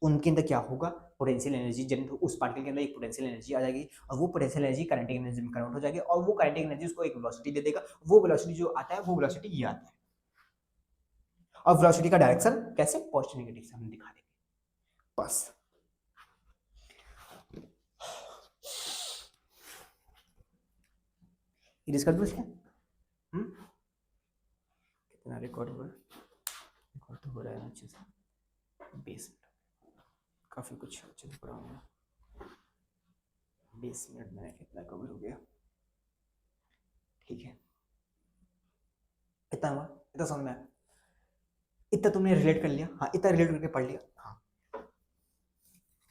उनके अंदर क्या होगा, पोटेंशियल एनर्जी जनरेट, उस पार्टिकल के अंदर एक पोटेंशियल एनर्जी आ जाएगी और वो पोटेंशियल एनर्जी काइनेटिक एनर्जी में कन्वर्ट हो जाएगी और वो काइनेटिक एनर्जी उसको एक वेलोसिटी दे देगा। वो वेलोसिटी जो आता है वो वेलोसिटी ये आता है और वेलोसिटी का डायरेक्शन कैसे, पॉजिटिव नेगेटिव से हम दिखा देंगे बस। इरेज कर दूं इसको? कितना रिकॉर्ड हुआ? रिकॉर्ड तो हो रहा है ना अच्छे से, 20 मिनट, काफ़ी कुछ अच्छे से पढ़ा हूँ। 20 मिनट में कितना कवर हो गया? ठीक है, इतना हुआ, इतना समझ में आया, इतना तुमने रिलेट कर लिया। हाँ, इतना रिलेट करके पढ़ लिया। हाँ,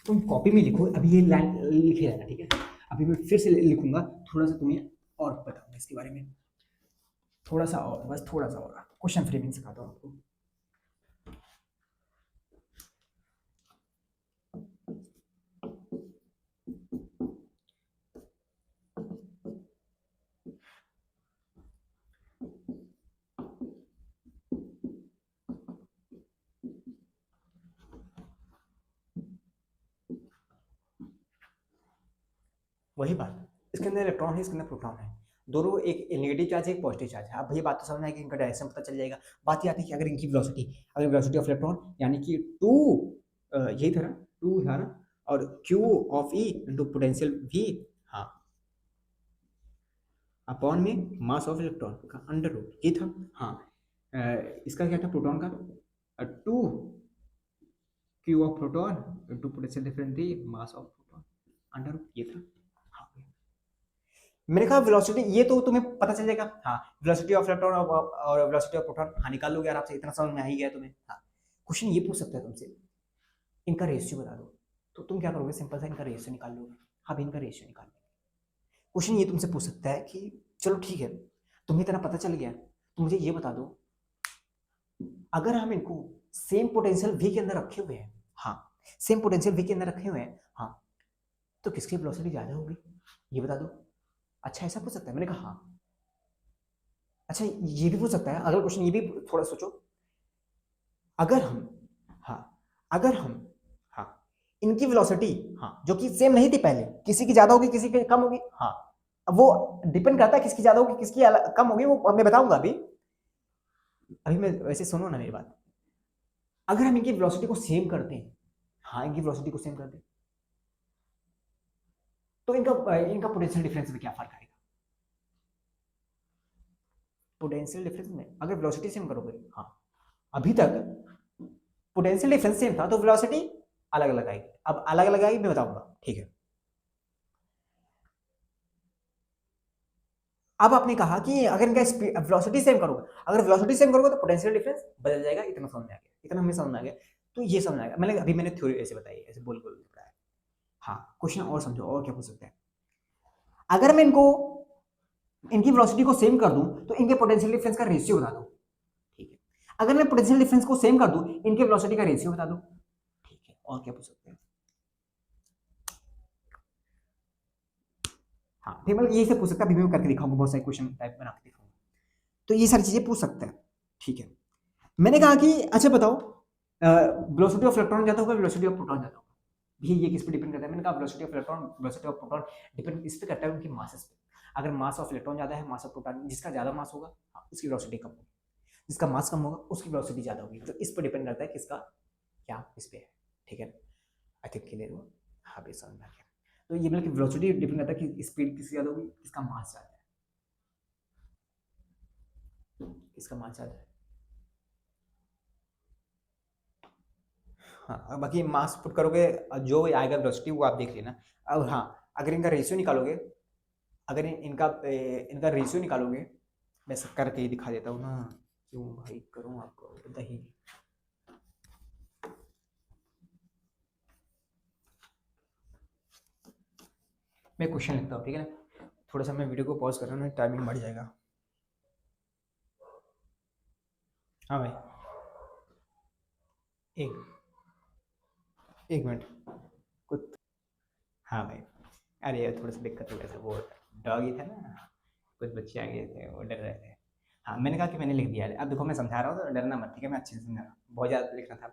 तुम कॉपी में लिखो, अभी ये लाइन लिखे रहना, ठीक है? अभी मैं फिर से लिखूंगा, थोड़ा सा तुम्हें और बताऊंगा इसके बारे में, थोड़ा सा और, बस थोड़ा सा और क्वेश्चन फ्रेमिंग सिखाता हूँ आपको। वही बात, इसके अंदर इलेक्ट्रॉन है, इसके अंदर प्रोटॉन है, दोनों एक नेगेटिव चार्ज है, एक पॉजिटिव चार्ज है। अब ये बात तो समझना है कि इनका डायरेक्शन पता चल जाएगा। बात ये आती है कि अगर इनकी वेलोसिटी, अगर वेलोसिटी ऑफ इलेक्ट्रॉन यानी कि 2 यही था ना, 2 था ना, और Q of E into potential V, हाँ, अपॉन में मास ऑफ इलेक्ट्रॉन का अंडर रूट, ये था। हाँ, इसका क्या था प्रोटॉन का, 2 Q of proton into potential difference V mass of proton under root, ये था। मैंने कहा वेलोसिटी, ये तो तुम्हें पता चल जाएगा। हाँ, वेलोसिटी ऑफ इलेक्ट्रॉन और वेलोसिटी ऑफ प्रोटॉन, हाँ, निकाल लोगे आराम से, इतना समझ में आ ही गया तुम्हें। हाँ, क्वेश्चन ये पूछ सकता है तुमसे, इनका रेशियो बता दो, तो तुम क्या करोगे, सिंपल सा इनका रेशियो निकाल लोगे। हाँ, इनका रेशियो निकाल लोगे। क्वेश्चन ये तुमसे पूछ सकता है कि चलो ठीक है, तुम्हें इतना पता चल गया, तो मुझे ये बता दो, अगर हम इनको सेम पोटेंशियल वी के अंदर रखे हुए हैं, हाँ, सेम पोटेंशियल वी के अंदर रखे हुए हैं, हाँ, तो किसकी वेलोसिटी ज्यादा होगी, ये बता दो। अच्छा, ऐसा पूछ सकता है? मैंने कहा हाँ। अच्छा, ये भी पूछ सकता है, अगला क्वेश्चन ये भी थोड़ा सोचो, अगर हम, हाँ, अगर हम, हाँ, इनकी वेलोसिटी, हाँ, जो कि सेम नहीं थी पहले, किसी की ज्यादा होगी किसी की कम होगी, हाँ, अब वो डिपेंड करता है किसकी ज्यादा होगी किसकी कम होगी, वो मैं बताऊंगा अभी। अभी मैं वैसे सुनो ना मेरी बात, अगर हम इनकी वेलोसिटी को सेम करते हैं, हाँ, इनकी वेलोसिटी को सेम करते हैं, तो इनका इनका पोटेंशियल डिफरेंस में क्या फर्क आएगा? पोटेंशियल डिफरेंस में अगर वेलोसिटी सेम करोगे, हाँ, अभी तक पोटेंशियल डिफरेंस सेम था तो वेलोसिटी अलग अलग आएगी, अब अलग अलग आएगी, मैं बताऊंगा, ठीक है? अब आपने कहा कि अगर इनका वेलोसिटी सेम करोगे, अगर वेलोसिटी सेम करोगे तो पोटेंशियल डिफरेंस बदल जाएगा, इतना समझ में आ गया, इतना हमें समझ में आ गया। तो ये समझ में आएगा, मैंने अभी मैंने थ्योरी ऐसे बताई, ऐसे बोल बोल बताया। हाँ, क्वेश्चन और समझो, और क्या पूछ सकते हैं, अगर मैं इनको, इनकी वेलोसिटी को सेम कर दूं तो इनके पोटेंशियल डिफरेंस का रेशियो बता दो, ठीक है? अगर मैं पोटेंशियल डिफरेंस को सेम कर दूं, इनके वेलोसिटी का रेशियो बता दो, ठीक है? और क्या पूछ सकते हैं? हाँ, फिर मतलब ये से पूछ सकता है, अभी मैं करके दिखाऊंगा, बहुत सारे क्वेश्चन टाइप बना के दिखाऊंगा, तो ये सारी चीजें पूछ सकते हैं, ठीक है? मैंने कहा कि अच्छा बताओ, वेलोसिटी ऑफ इलेक्ट्रॉन ज्यादा होगा, वेलोसिटी ऑफ प्रोटॉन ज्यादा होगा, भी ये किस पे डिपेंड करता है? मैंने कहा velocity of electron, velocity of proton depend इस पे करता है उनकी मासेस पे। अगर मास ऑफ इलेक्ट्रॉन ज्यादा है, मास ऑफ प्रोटॉन, जिसका ज्यादा मास होगा, हाँ, उसकी वेलोसिटी कम होगी, जिसका मास कम होगा उसकी वेलोसिटी ज्यादा होगी, तो इस पर डिपेंड करता है किसका क्या इस पे है, ठीक है? आई थिंक क्लियर हुआ? हाँ, भी समझ में आ गया। तो ये मतलब कि वेलोसिटी डिपेंड करता है कि स्पीड किसकी ज्यादा होगी, किसका मास ज्यादा है, किसका मास ज्यादा है। हाँ, बाकी मास पुट करोगे, जो आएगा वेलोसिटी वो आप देख लेना। अब हाँ, अगर इनका रेशियो निकालोगे, अगर इनका रेशियो निकालोगे, मैं सब करके ही दिखा देता हूँ ना, क्यों भाई करूँ आपको दही। मैं क्वेश्चन लिखता हूँ, ठीक है ना? थोड़ा सा मैं वीडियो को पॉज कर रहा हूँ, टाइमिंग बढ़ जाएगा। हाँ भाई, एक एक मिनट, कुछ, हाँ भाई, अरे यार थोड़ा सा दिक्कत हो गया था, वो डॉगी था ना, कुछ बच्चे आ गए थे, वो डर रहे थे। हाँ, मैंने कहा कि मैंने लिख दिया है। अब देखो मैं समझा रहा हूँ तो डरना मत, ठीक है? मैं अच्छे से समझा रहा हूँ। बहुत ज़्यादा लिखना था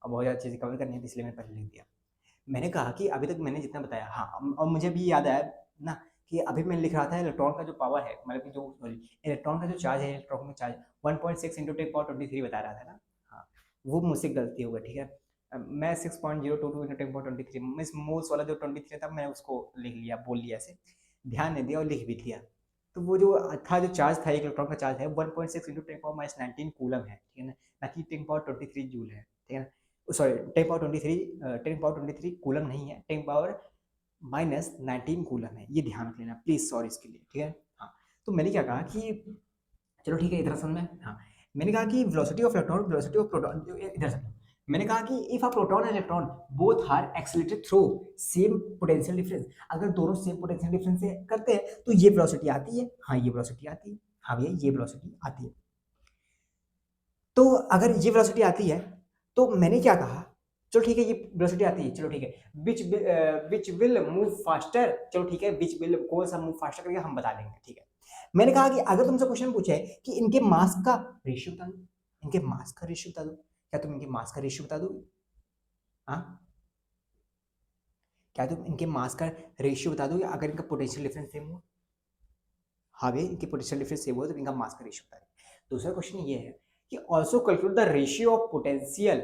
और बहुत ज़्यादा चीज़ें कवर करनी है, तो इसलिए मैंने पहले लिख दिया। मैंने कहा कि अभी तक मैंने जितना बताया, हाँ, और मुझे भी याद आया ना कि अभी मैं लिख रहा था इलेक्ट्रॉन का जो पावर है, मतलब कि जो सॉरी, इलेक्ट्रॉन का जो चार्ज है, इलेक्ट्रॉन का चार्ज 1.6 इंटू 10 पावर 23 बता रहा था ना। हाँ, वो मुझसे गलती हो गई, ठीक है? मैं 6.022 इंटू 10 पावर 23 मिस मोल्स वाला जो 23 था, मैंने उसको लिख लिया, बोल लिया ऐसे, ध्यान नहीं दिया और लिख भी दिया। तो वो जो था, जो चार्ज था, एक इलेक्ट्रॉन का चार्ज है 1.6 इंटू 10 पावर-19 कूलम है, ठीक है ना? ना कि 10 पावर 23 जूल है, ठीक है ना? सॉरी, 10 पावर 23 कूलम नहीं है, 10 पावर-19 कूलम है, ये ध्यान रख लेना प्लीज, सॉरी इसके लिए, ठीक है? हाँ, तो मैंने क्या कहा कि चलो ठीक है, इधर समझ में, हाँ, मैंने कहा कि velocity of electron, velocity of proton, इधर समझो। मैंने कहा कि if a proton and electron both are accelerated through same potential difference, अगर दोनों सेम पोटेंशियल डिफरेंस से करते हैं तो ये वेलोसिटी आती है, हाँ ये वेलोसिटी आती है, हाँ भैया ये वेलोसिटी आती है। तो अगर ये वेलोसिटी आती है तो मैंने क्या कहा, चलो ठीक है ये वेलोसिटी आती है, चलो ठीक है, विच विल मूव फास्टर, चलो ठीक है, विच विल कौन सा मूव फास्टर करेगा हम बता देंगे, ठीक है? मैंने कहा कि अगर तुमसे क्वेश्चन पूछे कि इनके मास का रेशियो बता दो, इनके मास का रेशियो बता दो, क्या तुम इनके मास का रेशियो बता दोगे? हाँ, क्या तुम इनके मास का रेशियो बता दोगे अगर इनका पोटेंशियल डिफरेंस सेम हो? हाँ भैया, इनकी पोटेंशियल डिफरेंस सेम हो तो इनका मास का रेशियो बता दें। दूसरा क्वेश्चन ये है कि also calculate the ratio of potential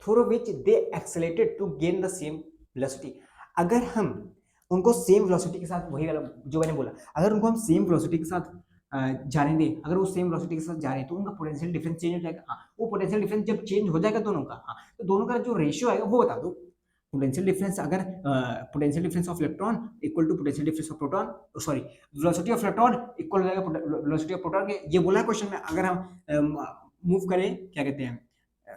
through which they accelerated to gain the same velocity. अगर हम उनको सेम वेलोसिटी के साथ, वही वाला जो मैंने बोला, अगर उनको हम सेम वेलोसिटी के साथ जाने दें, अगर वो सेम वेलोसिटी के साथ जा रहे हैं तो उनका पोटेंशियल डिफरेंस चेंज हो जाएगा। हाँ, वो पोटेंशियल डिफरेंस जब चेंज हो जाएगा दोनों का, हाँ, तो दोनों का जो रेशियो आएगा वो बता दो। पोटेंशियल डिफरेंस, अगर potential difference of electron equal to potential difference of proton, sorry, velocity of electron equal हो जाएगा वेलोसिटी ऑफ प्रोटॉन के, ये बोला है क्वेश्चन में। अगर हम मूव करें, क्या कहते हैं,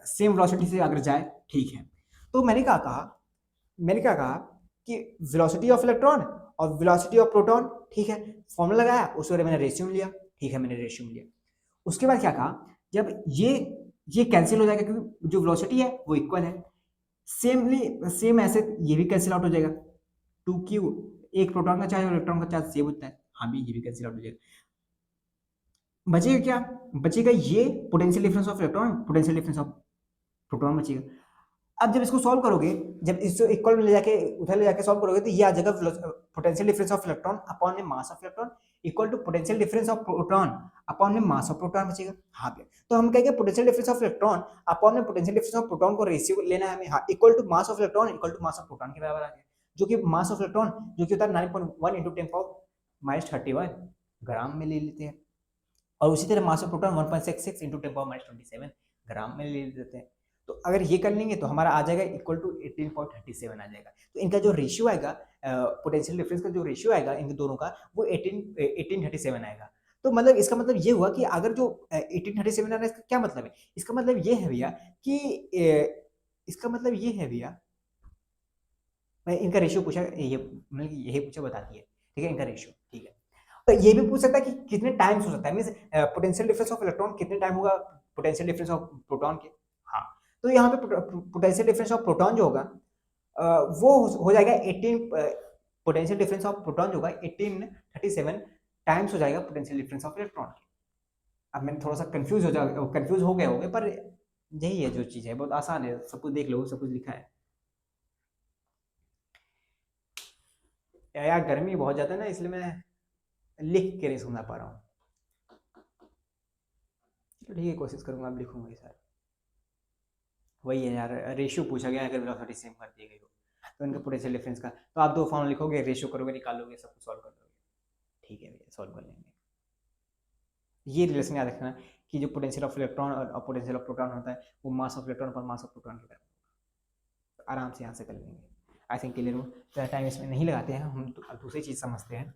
सेम वेलोसिटी से अगर जाए, ठीक है? तो मैंने क्या कहा कि वेलोसिटी ऑफ इलेक्ट्रॉन और वेलोसिटी ऑफ प्रोटॉन, ठीक है, फॉर्मूला लगाया, उसके बाद मैंने रेशियो लिया, ठीक है, मैंने रेशियो लिया। उसके बाद क्या कहा, जब ये कैंसिल हो जाएगा क्योंकि जो वेलोसिटी है वो इक्वल है, सेम ऐसे ये भी कैंसिल आउट हो जाएगा, 2q, एक प्रोटॉन का चार्ज और इलेक्ट्रॉन का चार्ज सेम होता है, हाँ भी ये भी कैंसिल आउट हो जाएगा। बचेगा क्या? बचेगा ये potential difference of electron, potential difference of proton बचेगा। अब जब इसको सॉल्व करोगे, जब इसको इक्वल में ले जाके उधर ले जाके सॉल्व करोगे, तो ये आ जाएगा potential difference of electron upon में mass of electron equal to potential difference of proton upon में मास ऑफ प्रोटॉन बचेगा। हाँ भैया, तो हम कहेंगे potential difference of electron upon में पोटेंशियल डिफरेंस ऑफ प्रोटॉन को रेशियो लेना है हमें, हाँ, equal to mass of electron equal to mass of proton के बराबर आ गया, जो कि मास ऑफ इलेक्ट्रॉन जो कि होता है 9.1 इंटू 10 पावर-31 ग्राम में ले लेते हैं, और उसी तरह मास ऑफ प्रोटॉन 1.66 इंटू 10 पावर-27 ग्राम में ले लेते हैं। तो अगर ये कर लेंगे तो हमारा आ जाएगा इक्वल टू 18.37 आ जाएगा। तो इनका जो रेशियो आएगा, पोटेंशियल डिफरेंस का जो रेशियो आएगा इन दोनों का, वो 1837 आएगा। तो मतलब इसका मतलब ये हुआ कि अगर जो 1837 आ रहा है, इसका क्या मतलब है? इसका मतलब ये है भैया कि इसका मतलब ये है भैया, मैं इनका रेशियो पूछा, ये मतलब यही पूछा, बता दिए, ठीक है, इनका रेशियो, ठीक है। तो ये भी पूछ सकता है कि कितने टाइम्स हो सकता है, means potential difference of electron कितने टाइम होगा पोटेंशियल डिफरेंस ऑफ प्रोटॉन के। हाँ, तो यहाँ पे पोटेंशियल डिफरेंस ऑफ प्रोटॉन जो होगा, वो हो जाएगा 18, पोटेंशियल डिफरेंस ऑफ प्रोटॉन जो होगा 1837 टाइम्स हो जाएगा पोटेंशियल डिफरेंस ऑफ इलेक्ट्रॉन के। अब मैंने थोड़ा सा कंफ्यूज हो गए होंगे, पर यही है जो चीज़ है, बहुत आसान है, सब कुछ देख लो, सब कुछ लिखा है। यार गर्मी बहुत ज़्यादा है ना, इसलिए मैं लिख के नहीं सुना पा रहा हूँ। तो ठीक है, कोशिश करूंगा, अब लिखूंगा ये सारा। वही है यार, रेशियो पूछा गया है, अगर वेलोसिटी सेम कर दी गई हो तो इनका पोटेंशियल डिफरेंस का, तो आप दो फॉर्म लिखोगे, रेशियो करोगे, निकालोगे, सब कुछ सॉल्व कर दोगे। ठीक है भैया, सॉल्व कर लेंगे। ये रिलेशन याद रखना कि जो पोटेंशियल ऑफ इलेक्ट्रॉन और पोटेंशियल ऑफ प्रोटॉन होता है, वो मास ऑफ इलेक्ट्रॉन पर मास ऑफ प्रोटॉन के बराबर, तो आराम से यहाँ से कर लेंगे। आई थिंक क्लियर हो, ज़्यादा टाइम इसमें नहीं लगाते हैं हम, तो दूसरी चीज़ समझते हैं।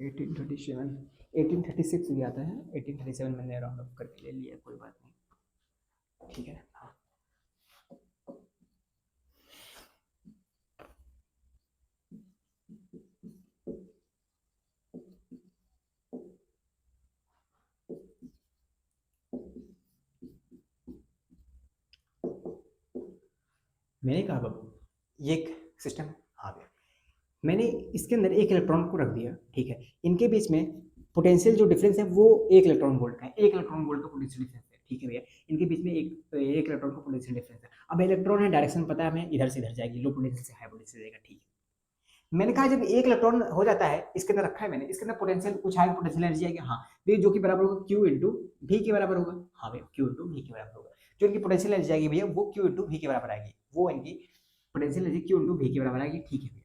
एटीन 1836 भी आता है, 1837 मैंने राउंड अप करके ले लिया, कोई बात नहीं, ठीक है। हाँ, मैंने कहा बाबू ये एक सिस्टम हाँ भैया, मैंने इसके अंदर एक इलेक्ट्रॉन को रख दिया, ठीक है, इनके बीच में पोटेंशियल जो डिफरेंस है वो 1 इलेक्ट्रॉन वोल्ट का है, 1 इलेक्ट्रॉन वोल्ट का पोटेंशियल डिफरेंस है, ठीक है भैया, इनके बीच में एक इलेक्ट्रॉन का पोटेंशियल डिफरेंस है। अब इलेक्ट्रॉन है, डायरेक्शन पता है हमें, इधर से इधर जाएगी, लो पोटेंशियल से हाई पोटेंशियल जाएगा, ठीक है। मैंने कहा जब एक इलेक्ट्रॉन हो जाता है, इसके अंदर रखा है मैंने, इसके अंदर पोटेंशियल कुछ आएगा, पोटेंशियल एनर्जी आएगी, हाँ तो जो कि बराबर होगा क्यू इंटू वी के बराबर होगा, हाँ भैया क्यू इंटू वी के बराबर होगा। जो इनकी पोटेंशियल एनर्जी आएगी भैया वो क्यू इंटू वी के बराबर आएगी, वो इनकी potential energy Q into V के बराबर आएगी, ठीक है भैया।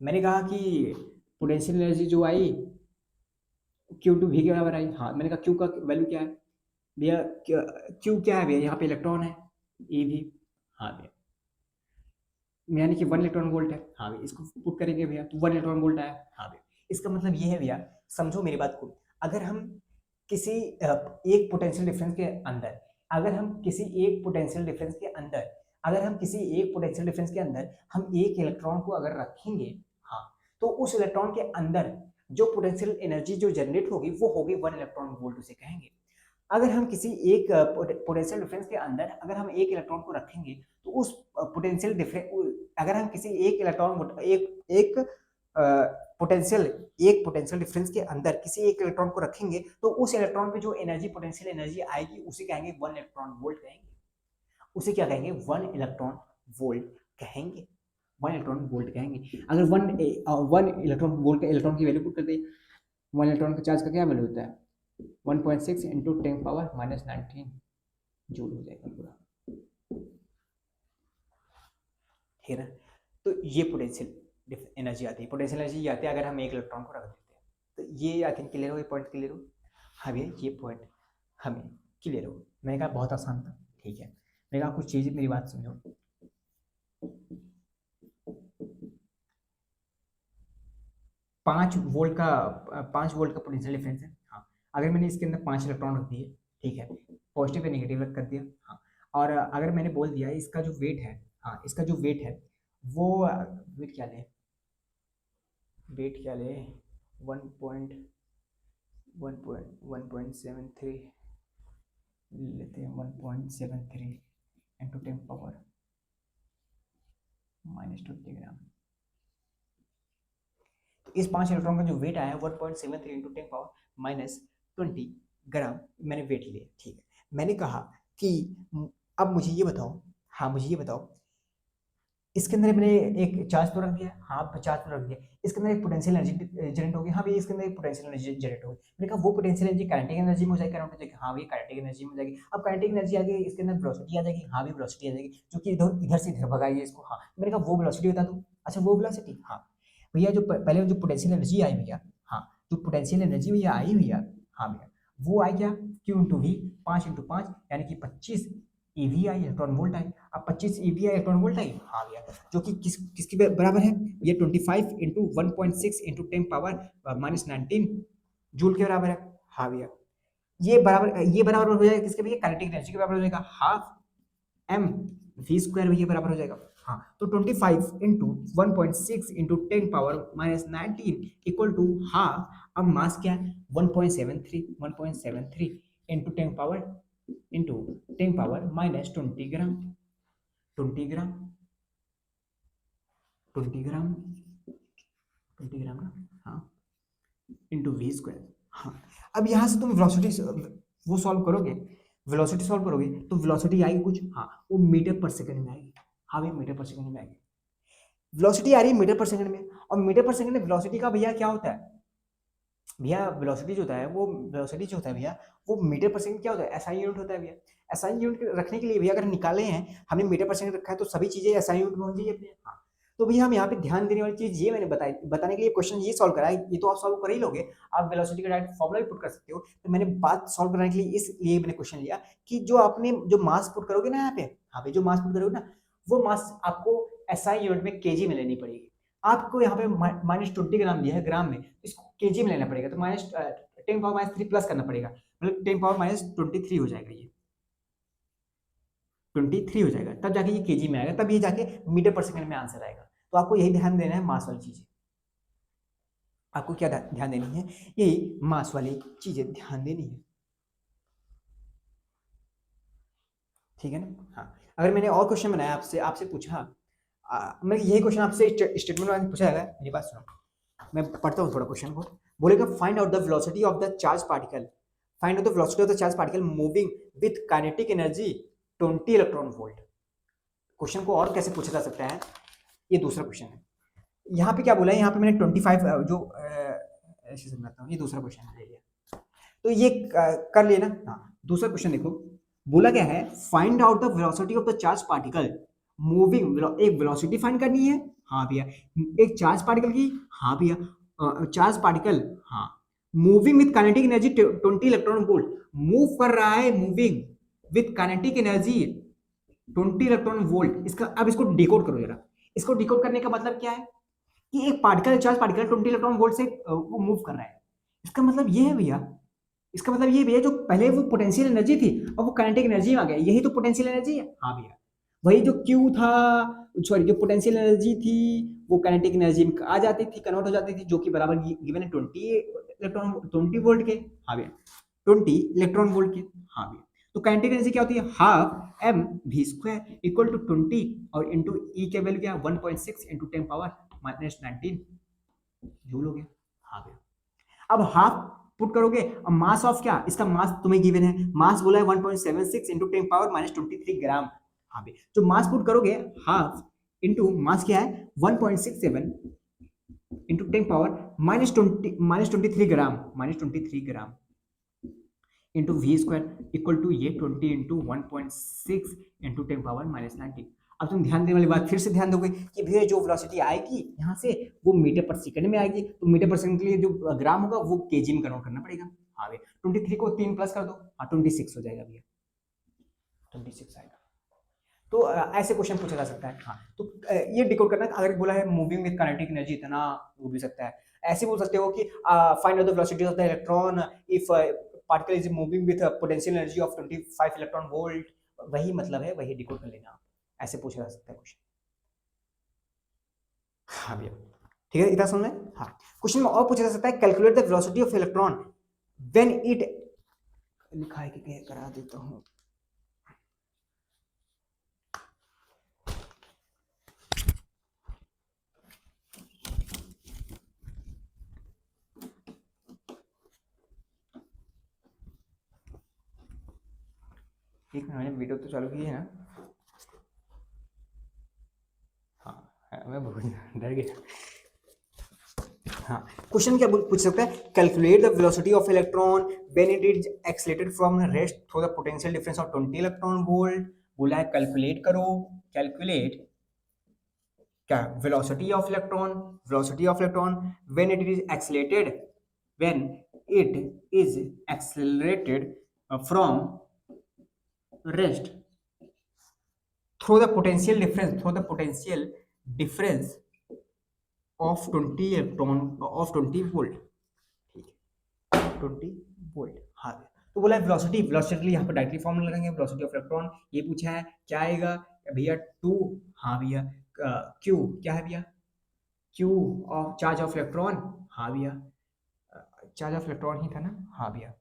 मैंने कहा कि पोटेंशियल एनर्जी जो आई क्यू टू वी के बराबर आई, हाँ मैंने कहा क्यू का वैल्यू क्या है भैया, क्यू क्या है भैया, यहाँ पे इलेक्ट्रॉन है ई वी, हाँ भैया, यानी कि 1 इलेक्ट्रॉन वोल्ट है, हाँ भैया इसको पुट करेंगे भैया तो 1 इलेक्ट्रॉन वोल्ट आया, हाँ भैया। इसका मतलब ये है भैया, समझो मेरी बात को, अगर हम किसी एक पोटेंशियल डिफरेंस के अंदर, अगर हम किसी एक पोटेंशियल डिफरेंस के अंदर अगर हम किसी एक पोटेंशियल डिफरेंस के अंदर हम एक इलेक्ट्रॉन को अगर रखेंगे, हाँ तो उस इलेक्ट्रॉन के अंदर जो पोटेंशियल एनर्जी जो जनरेट होगी वो होगी 1 इलेक्ट्रॉन वोल्ट, उसे कहेंगे। अगर हम किसी एक पोटेंशियल डिफरेंस के अंदर अगर हम एक इलेक्ट्रॉन को रखेंगे तो उस पोटेंशियल डिफरेंस, अगर हम किसी एक इलेक्ट्रॉन एक पोटेंशियल पोटेंशियल डिफरेंस के अंदर किसी एक इलेक्ट्रॉन को रखेंगे तो उस इलेक्ट्रॉन पे जो एनर्जी पोटेंशियल एनर्जी आएगी उसे कहेंगे 1 इलेक्ट्रॉन वोल्ट कहेंगे, उसे क्या कहेंगे 1 इलेक्ट्रॉन वोल्ट कहेंगे, 1 इलेक्ट्रॉन वोल्ट कहेंगे। अगर 1 इलेक्ट्रॉन वोल्ट का इलेक्ट्रॉन की वैल्यू पुट कर दे, 1 इलेक्ट्रॉन का चार्ज का क्या वैल्यू होता है 1.6 इंटू 10⁻⁻19 जूल हो जाएगा पूरा, ठीक है ना। तो ये पोटेंशियल एनर्जी आती है, पोटेंशियल एनर्जी ये आती है अगर हम एक इलेक्ट्रॉन को रख देते हैं। तो ये आई थिंक क्लियर हो, ये पॉइंट क्लियर हो, हाँ भैया ये पॉइंट हमें क्लियर हो। मैंने कहा बहुत आसान था, ठीक है, मैंने कहा कुछ चीज़ें मेरी बात समझो। 5 वोल्ट का पोटेंशियल डिफरेंस है, हाँ अगर मैंने इसके अंदर 5 इलेक्ट्रॉन रख दिए, ठीक है, पॉजिटिव या नेगेटिव कर दिया, हाँ और अगर मैंने बोल दिया इसका जो वेट है, हाँ इसका जो वेट है वो वेट क्या ले, वेट क्या ले 1.73 लेते हैं, 1.73 इंटू 10⁻⁻20 ग्राम। तो इस 5 इलेक्ट्रॉन का जो वेट आया है 1.73 इंटू 10⁻⁻20 ग्राम मैंने वेट लिया, ठीक है। मैंने कहा कि अब मुझे ये बताओ, हाँ मुझे ये बताओ, इसके अंदर मैंने एक चार्ज तो रख दिया, हाँ चार्ज तो रख दिया, इसके अंदर एक पोटेंशियल एनर्जी जनरेट होगी, हाँ भैया इसके अंदर एक पोटेंशियल एनर्जी जनरेट होगी। मैंने कहा वो पोटेंशियल एनर्जी काइनेटिक एनर्जी में हो जाएगी, कन्वर्ट हो जाएगी, हाँ भैया काइनेटिक एनर्जी में हो जाएगी। अब काइनेटिक एनर्जी आ गई, इसके अंदर वेलोसिटी आ जाएगी, हाँ भी वेलोसिटी आ जाएगी, जो कि इधर इधर से इधर भगाएगी इसको, हाँ मैंने कहा वो वेलोसिटी बता दो। अच्छा वो वेलोसिटी, हाँ भैया जो पहले जो पोटेंशियल एनर्जी आई भैया, हाँ जो पोटेंशियल एनर्जी भैया आई भैया, हाँ भैया वो आई क्या क्यू इंटू वी, 5 × 5 यानी कि 25 ईवी आई इलेक्ट्रॉन वोल्ट आई। अब 25 ईवी आई इलेक्ट्रॉन वोल्ट आई, हाँ भैया जो कि किसकी बराबर है, ये 25 इंटू 1.6 इंटू 10⁻⁻19 जूल के बराबर है, हाँ भैया ये बराबर हो जाएगा किसके भैया, काइनेटिक एनर्जी के बराबर हो जाएगा, हाफ एम वी स्क्वायर भैया बराबर हो जाएगा, हाँ तो 25 into 1.6 into 10⁻⁻19 equal to half. अब मास क्या है 1.73 इंटू 10⁻⁻20 ग्राम, 20 ग्राम 20 ग्राम 20 ग्राम ना, हाँ इंटू वी स्क्वायर, हाँ। अब यहाँ से तुम वेलोसिटी वो सॉल्व करोगे, वेलोसिटी सॉल्व करोगे तो वेलोसिटी आएगी कुछ, हाँ वो मीटर पर सेकंड में आएगी, हाँ भैया मीटर पर सेकंड में आएगी, वेलोसिटी आ रही है मीटर पर सेकंड में। और मीटर पर सेकंड में वेलोसिटी का भैया क्या होता है भैया, वेलोसिटी जो होता है वो वेलोसिटी जो होता है भैया वो मीटर पर सेकंड क्या होता है, एसआई यूनिट होता है भैया। एसआई यूनिट रखने के लिए भैया अगर निकाले हैं हमने मीटर पर सेकंड रखा है तो सभी चीजें एसआई यूनिट में होनी चाहिए अपने, हाँ तो भैया हम यहाँ पे ध्यान देने वाली चीज ये मैंने बताने के लिए क्वेश्चन ये सॉल्व करा है, ये तो आप सॉल्व कर ही लोगे, आप वेलोसिटी का डायरेक्ट फॉर्मूला भी पुट कर सकते हो। तो मैंने बात सॉल्व कराने के लिए इसलिए मैंने क्वेश्चन लिया कि जो आपने जो मास पुट करोगे ना यहाँ पे, हाँ भाई जो मास पुट करोगे ना वो मास आपको एसआई यूनिट में केजी में लेनी पड़ेगी। आपको यहाँ पे -20 ग्राम दिया है ग्राम में, इसको केजी में लेना पड़ेगा, तो -10⁻³ प्लस करना पड़ेगा, मतलब 10⁻23 हो जाएगा, ये 23 हो जाएगा, तब जाके ये केजी में आएगा, तब ये जाके मीटर पर सेकंड में आंसर आएगा। तो आपको यही ध्यान देना है, मास वाली चीजें आपको क्या ध्यान देनी है, यही मास वाली चीजें ध्यान देनी है। ठीक है ना। हाँ, अगर मैंने और क्वेश्चन बनाया आपसे आपसे पूछा मैं यही क्वेश्चन आपसे स्टेटमेंट में पूछा जाएगा। मेरी बात सुनो, मैं पढ़ता हूँ थोड़ा क्वेश्चन को। बोलेगा find out the velocity of the charge particle, find out the velocity of the charge particle moving with kinetic energy 20 electron volt. Question को और कैसे पूछा जा सकता है, ये दूसरा क्वेश्चन है। यहाँ पे क्या बोला है, यहाँ पे मैंने 25 जो ऐसे समझाता हूँ, ये दूसरा क्वेश्चन है लिया, तो ये कर लेना। हाँ, दूसरा क्वेश्चन देखो, बोला क्या है, find out the velocity of the charge particle moving, एक वेलोसिटी फाइंड करनी है, हाँ भैया, एक चार्ज पार्टिकल की, हाँ भैया, चार्ज पार्टिकल, हाँ, moving with kinetic energy 20 electron volt, move कर रहा है, moving with kinetic energy 20 electron volt. इसका अब इसको डिकोड करो जरा। इसको डिकोड करने का मतलब क्या है कि एक particle, charge particle 20 electron volt से वो मूव कर रहा है। इसका मतलब ये है भैया, इसका मतलब ये भैया, जो पहले वो पोटेंशियल एनर्जी थी और वो काइनेटिक एनर्जी में आ गया, यही तो पोटेंशियल एनर्जी है। हाँ भैया, वही जो क्यू था, सॉरी, जो पोटेंशियल एनर्जी थी वो काइनेटिक एनर्जी में आ जाती थी, कन्वर्ट हो जाती थी, जो कि बराबर गिवन है 20 इलेक्ट्रॉन 20 वोल्ट के। हाँ भैया, 20 इलेक्ट्रॉन वोल्ट के। हाँ भैया, तो काइनेटिक एनर्जी क्या होती है, half M V square equal to 20 और इंटू ई के वैल्यू क्या, 1.6 इंटू 10 पावर -19 जूल हो गया। हाँ भैया, अब हाफ पुट करोगे, अब मास ऑफ क्या, इसका मास तुम्हें गिवन है, मास बोला है 1.76 इंटू 10 पावर -23 ग्राम। हाँ भाई, जो मास पुट करोगे, हाफ इंटू मास क्या है 1.67 into 10 power -23 gram, -23 gram into V square equal to ये 20 इंटू 1.6 इंटू 10 पावर -19। अब तुम ध्यान देने वाली बात फिर से ध्यान दोगे कि भैया जो वेलोसिटी आएगी यहाँ से वो मीटर पर सेकंड में आएगी, तो मीटर पर सेकंड के लिए जो ग्राम होगा वो केजी में कन्वर्ट करना पड़ेगा। हाँ भैया, 23 को 3 प्लस कर दो, हाँ 26 हो जाएगा भैया, 26 आएगा। तो ऐसे क्वेश्चन पूछा जा सकता है। हाँ, तो ये डिकोड करना, अगर बोला है मूविंग विद काइनेटिक एनर्जी इतना, वो भी सकता है। ऐसे बोल सकते हो कि find out the velocity of the electron if particle is moving with potential energy of 25 electron volt, वही मतलब है, वही डिकोड कर लेना आप। ऐसे पूछा जा सकता है क्वेश्चन। हाँ भैया, ठीक है, इतना समझ में। हाँ, क्वेश्चन में और पूछा जा सकता है, calculate the velocity of electron when it, लिखा है कि करा देता हूँ। एक मिनट, मैंने वीडियो तो चालू की है ना। हाँ, मैं डर गया। हाँ, क्वेश्चन क्या पूछ सकता है, calculate the velocity of electron when it is accelerated from rest through the potential difference of 20 electron volt. बोला है कैलकुलेट करो, कैलकुलेट क्या, velocity of electron, velocity of electron when it is accelerated, when it is accelerated from rest through the potential difference, through the potential difference of 20 electron of 20 volt. ठीक है, 20 volt. हाँ, तो बोला है velocity, velocity के लिए यहाँ पर डायरेक्टली फॉर्मूला लगाएंगे, वेलोसिटी ऑफ इलेक्ट्रॉन। ये पूछा है क्या आएगा भैया, 2, हाँ भैया, क्यू क्या है भैया, Q of charge of electron, हाँ भैया, चार्ज ऑफ इलेक्ट्रॉन ही था ना, हाँ भैया,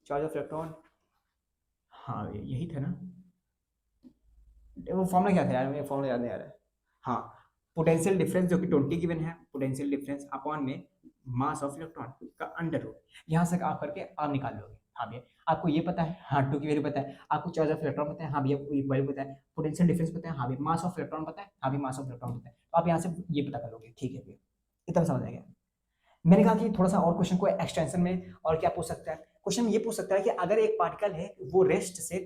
चार्ज ऑफ इलेक्ट्रॉन, हाँ भैया यही था ना, वो फॉर्मूला क्या था यार, मुझे फॉर्मूला याद नहीं आ रहा है। हाँ, पोटेंशियल डिफरेंस जो कि 20 गिवन है, पोटेंशियल डिफरेंस अपॉन में मास ऑफ इलेक्ट्रॉन का अंडर रूट, यहाँ से आप करके आप निकाल लोगे। हाँ भैया, आपको ये पता है, हाँ 2 की वैल्यू पता है, आपको चार्ज ऑफ इलेक्ट्रॉन पता है, हाँ भैया ये वैल्यू पता है, पोटेंशियल डिफरेंस पता है, हाँ भैया मास ऑफ इलेक्ट्रॉन पता है, हाँ भैया मास ऑफ इलेक्ट्रॉन पता है, तो आप यहाँ से ये पता कर लोगे। ठीक है भैया, इतना समझ आ गया। मैंने कहा कि थोड़ा सा और क्वेश्चन को एक्सटेंशन में और क्या पूछ सकता है, क्वेश्चन ये पूछ सकता है कि अगर एक पार्टिकल है वो रेस्ट से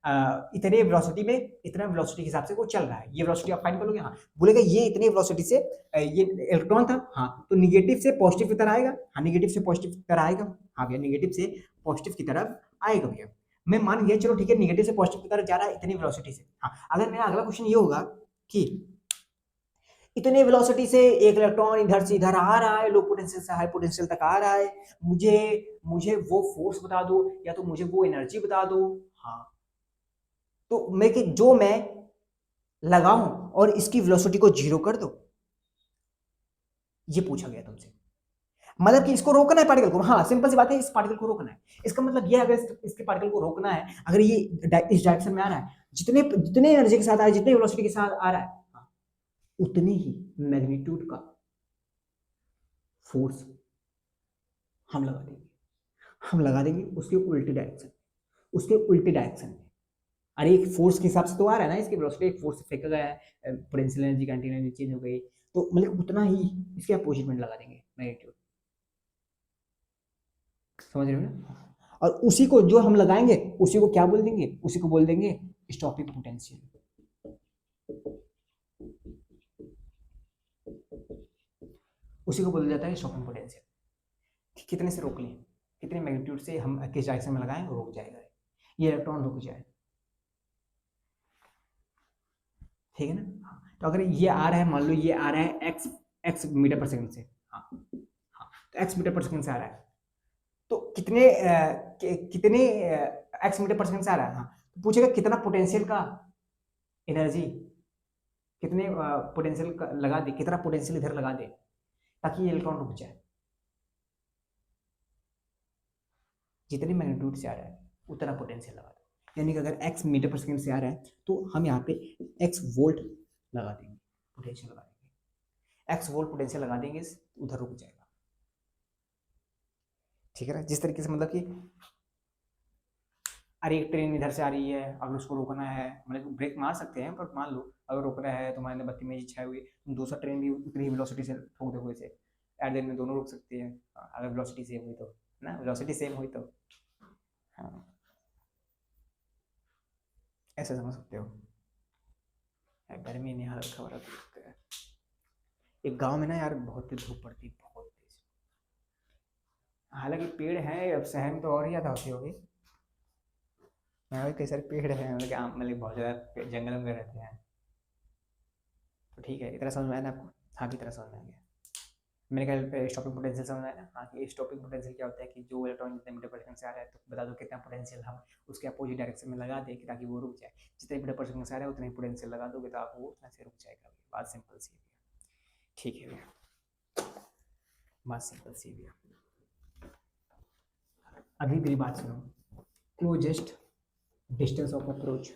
इतने वेलोसिटी में, इतना वेलोसिटी के हिसाब से वो चल रहा है, ये वेलोसिटी आप फाइंड करोगे। हाँ, बोलेगा ये इतने वेलोसिटी से ये इलेक्ट्रॉन था, हाँ, तो निगेटिव से पॉजिटिव की तरफ आएगा, हाँ निगेटिव से पॉजिटिव की तरफ आएगा, हाँ भैया निगेटिव से पॉजिटिव की तरफ आएगा भैया। मैं मान गया, चलो ठीक है, निगेटिव से पॉजिटिव की तरफ जा रहा है इतनी वेलोसिटी से। हाँ, अगर मेरा अगला क्वेश्चन ये होगा कि इतने वेलोसिटी से एक इलेक्ट्रॉन इधर से इधर आ रहा है, लो पोटेंशियल से हाई पोटेंशियल तक आ रहा है, मुझे वो फोर्स बता दो या तो मुझे वो एनर्जी बता दो। हाँ, तो मैं कि जो मैं लगाऊं और इसकी वेलोसिटी को 0 कर दो, ये पूछा गया तुमसे। मतलब कि इसको रोकना है पार्टिकल को, हाँ सिंपल सी बात है, इस पार्टिकल को रोकना है। इसका मतलब ये, अगर इसके पार्टिकल को रोकना है, अगर ये इस डायरेक्शन में आ रहा है, जितने जितने एनर्जी के साथ आ रहा है, जितने वेलोसिटी के साथ आ रहा है, हाँ, उतने ही मैग्नीट्यूड का फोर्स हम लगा देंगे। हम लगा देंगे उसके उल्टे डायरेक्शन, उसके उल्टे डायरेक्शन में। अरे एक फोर्स के हिसाब से तो आ रहा है ना, इसकी वेलोसिटी एक फोर्स से फेंका गया है, potential energy continue energy change हो गई, तो मतलब उतना ही इसके अपोजिट में लगा देंगे मैग्नीट्यूड। समझ रहे हो ना? और उसी को जो हम लगाएंगे उसी को क्या बोल देंगे, उसी को बोल देंगे स्टॉपिंग पोटेंशियल। उसी को बोला जाता है स्टॉपिंग पोटेंशियल। कितने से रोक लें, कितने मैग्नीट्यूड से हम किस डायरेक्शन में लगाएं रुक जाएगा, ये इलेक्ट्रॉन रुक जाए। ठीक है ना? तो अगर ये आ रहा है, मान लो ये आ रहा है एक्स मीटर पर सेकंड से, हाँ हाँ, तो एक्स मीटर पर सेकंड से आ रहा है, तो कितने कितने एक्स मीटर पर सेकंड से आ रहा है, हाँ, तो पूछेगा कितना पोटेंशियल का एनर्जी, कितने पोटेंशियल लगा दे, कितना पोटेंशियल इधर लगा दे ताकि ये इलेक्ट्रॉन रुक जाए। जितने मैग्नीट्यूड से आ रहा है उतना पोटेंशियल लगा दो, यानी कि अगर x मीटर पर सेकंड से आ रहा है तो हम यहाँ पे x वोल्ट लगा देंगे, पोटेंशियल लगा देंगे, x वोल्ट पोटेंशियल लगा देंगे, उधर रुक जाएगा। ठीक है ना? जिस तरीके से मतलब कि अरे एक ट्रेन इधर से आ रही है, अगर उसको रोकना है, मतलब ब्रेक मार सकते हैं, पर मान लो अगर रोकना है, तुम्हारे अंदर बत्ती में छाई हुई, तुम दूसरा ट्रेन भी उतनी ही वेलोसिटी से ठोक दोगे इसे, एट द एंड में दोनों रुक सकती है, अगर वेलोसिटी सेम हुई तो, ना वेलोसिटी सेम हुई तो, हाँ ऐसे समझ सकते हो। गर्मी नहीं, हालत खबर है। एक गांव में ना यार बहुत तेज धूप पड़ती, बहुत तेज, हालांकि पेड़ है, अब शहर में तो और ही ज्यादा होती होगी। कई सारे पेड़ हैं, मतलब आम, मतलब बहुत ज्यादा जंगल में रहते हैं, तो ठीक है, इतना समझ में आया ना आपको? हाँ की तरह समझ में आ गया मेरे ख्याल पे। स्टॉपिंग पोटेंशियल समझ में आया ना? हाँ कि स्टॉपिंग पोटेंशियल क्या होता है कि जो इलेक्ट्रॉन जितने मीटर पर सेकंड से आ रहा है, तो बता दो कितना पोटेंशियल हम उसके अपोजिट डायरेक्शन में लगा दें ताकि वो रुक जाए। जितने मीटर पर सेकंड से आ रहा है उतने पोटेंशियल लगा दोगे तो आप वो उतना से रुक जाएगा। बात सिंपल सी है, ठीक है भैया, बात सिंपल सी है। अभी मेरी बात सुनो, क्लोजेस्ट डिस्टेंस ऑफ अप्रोच,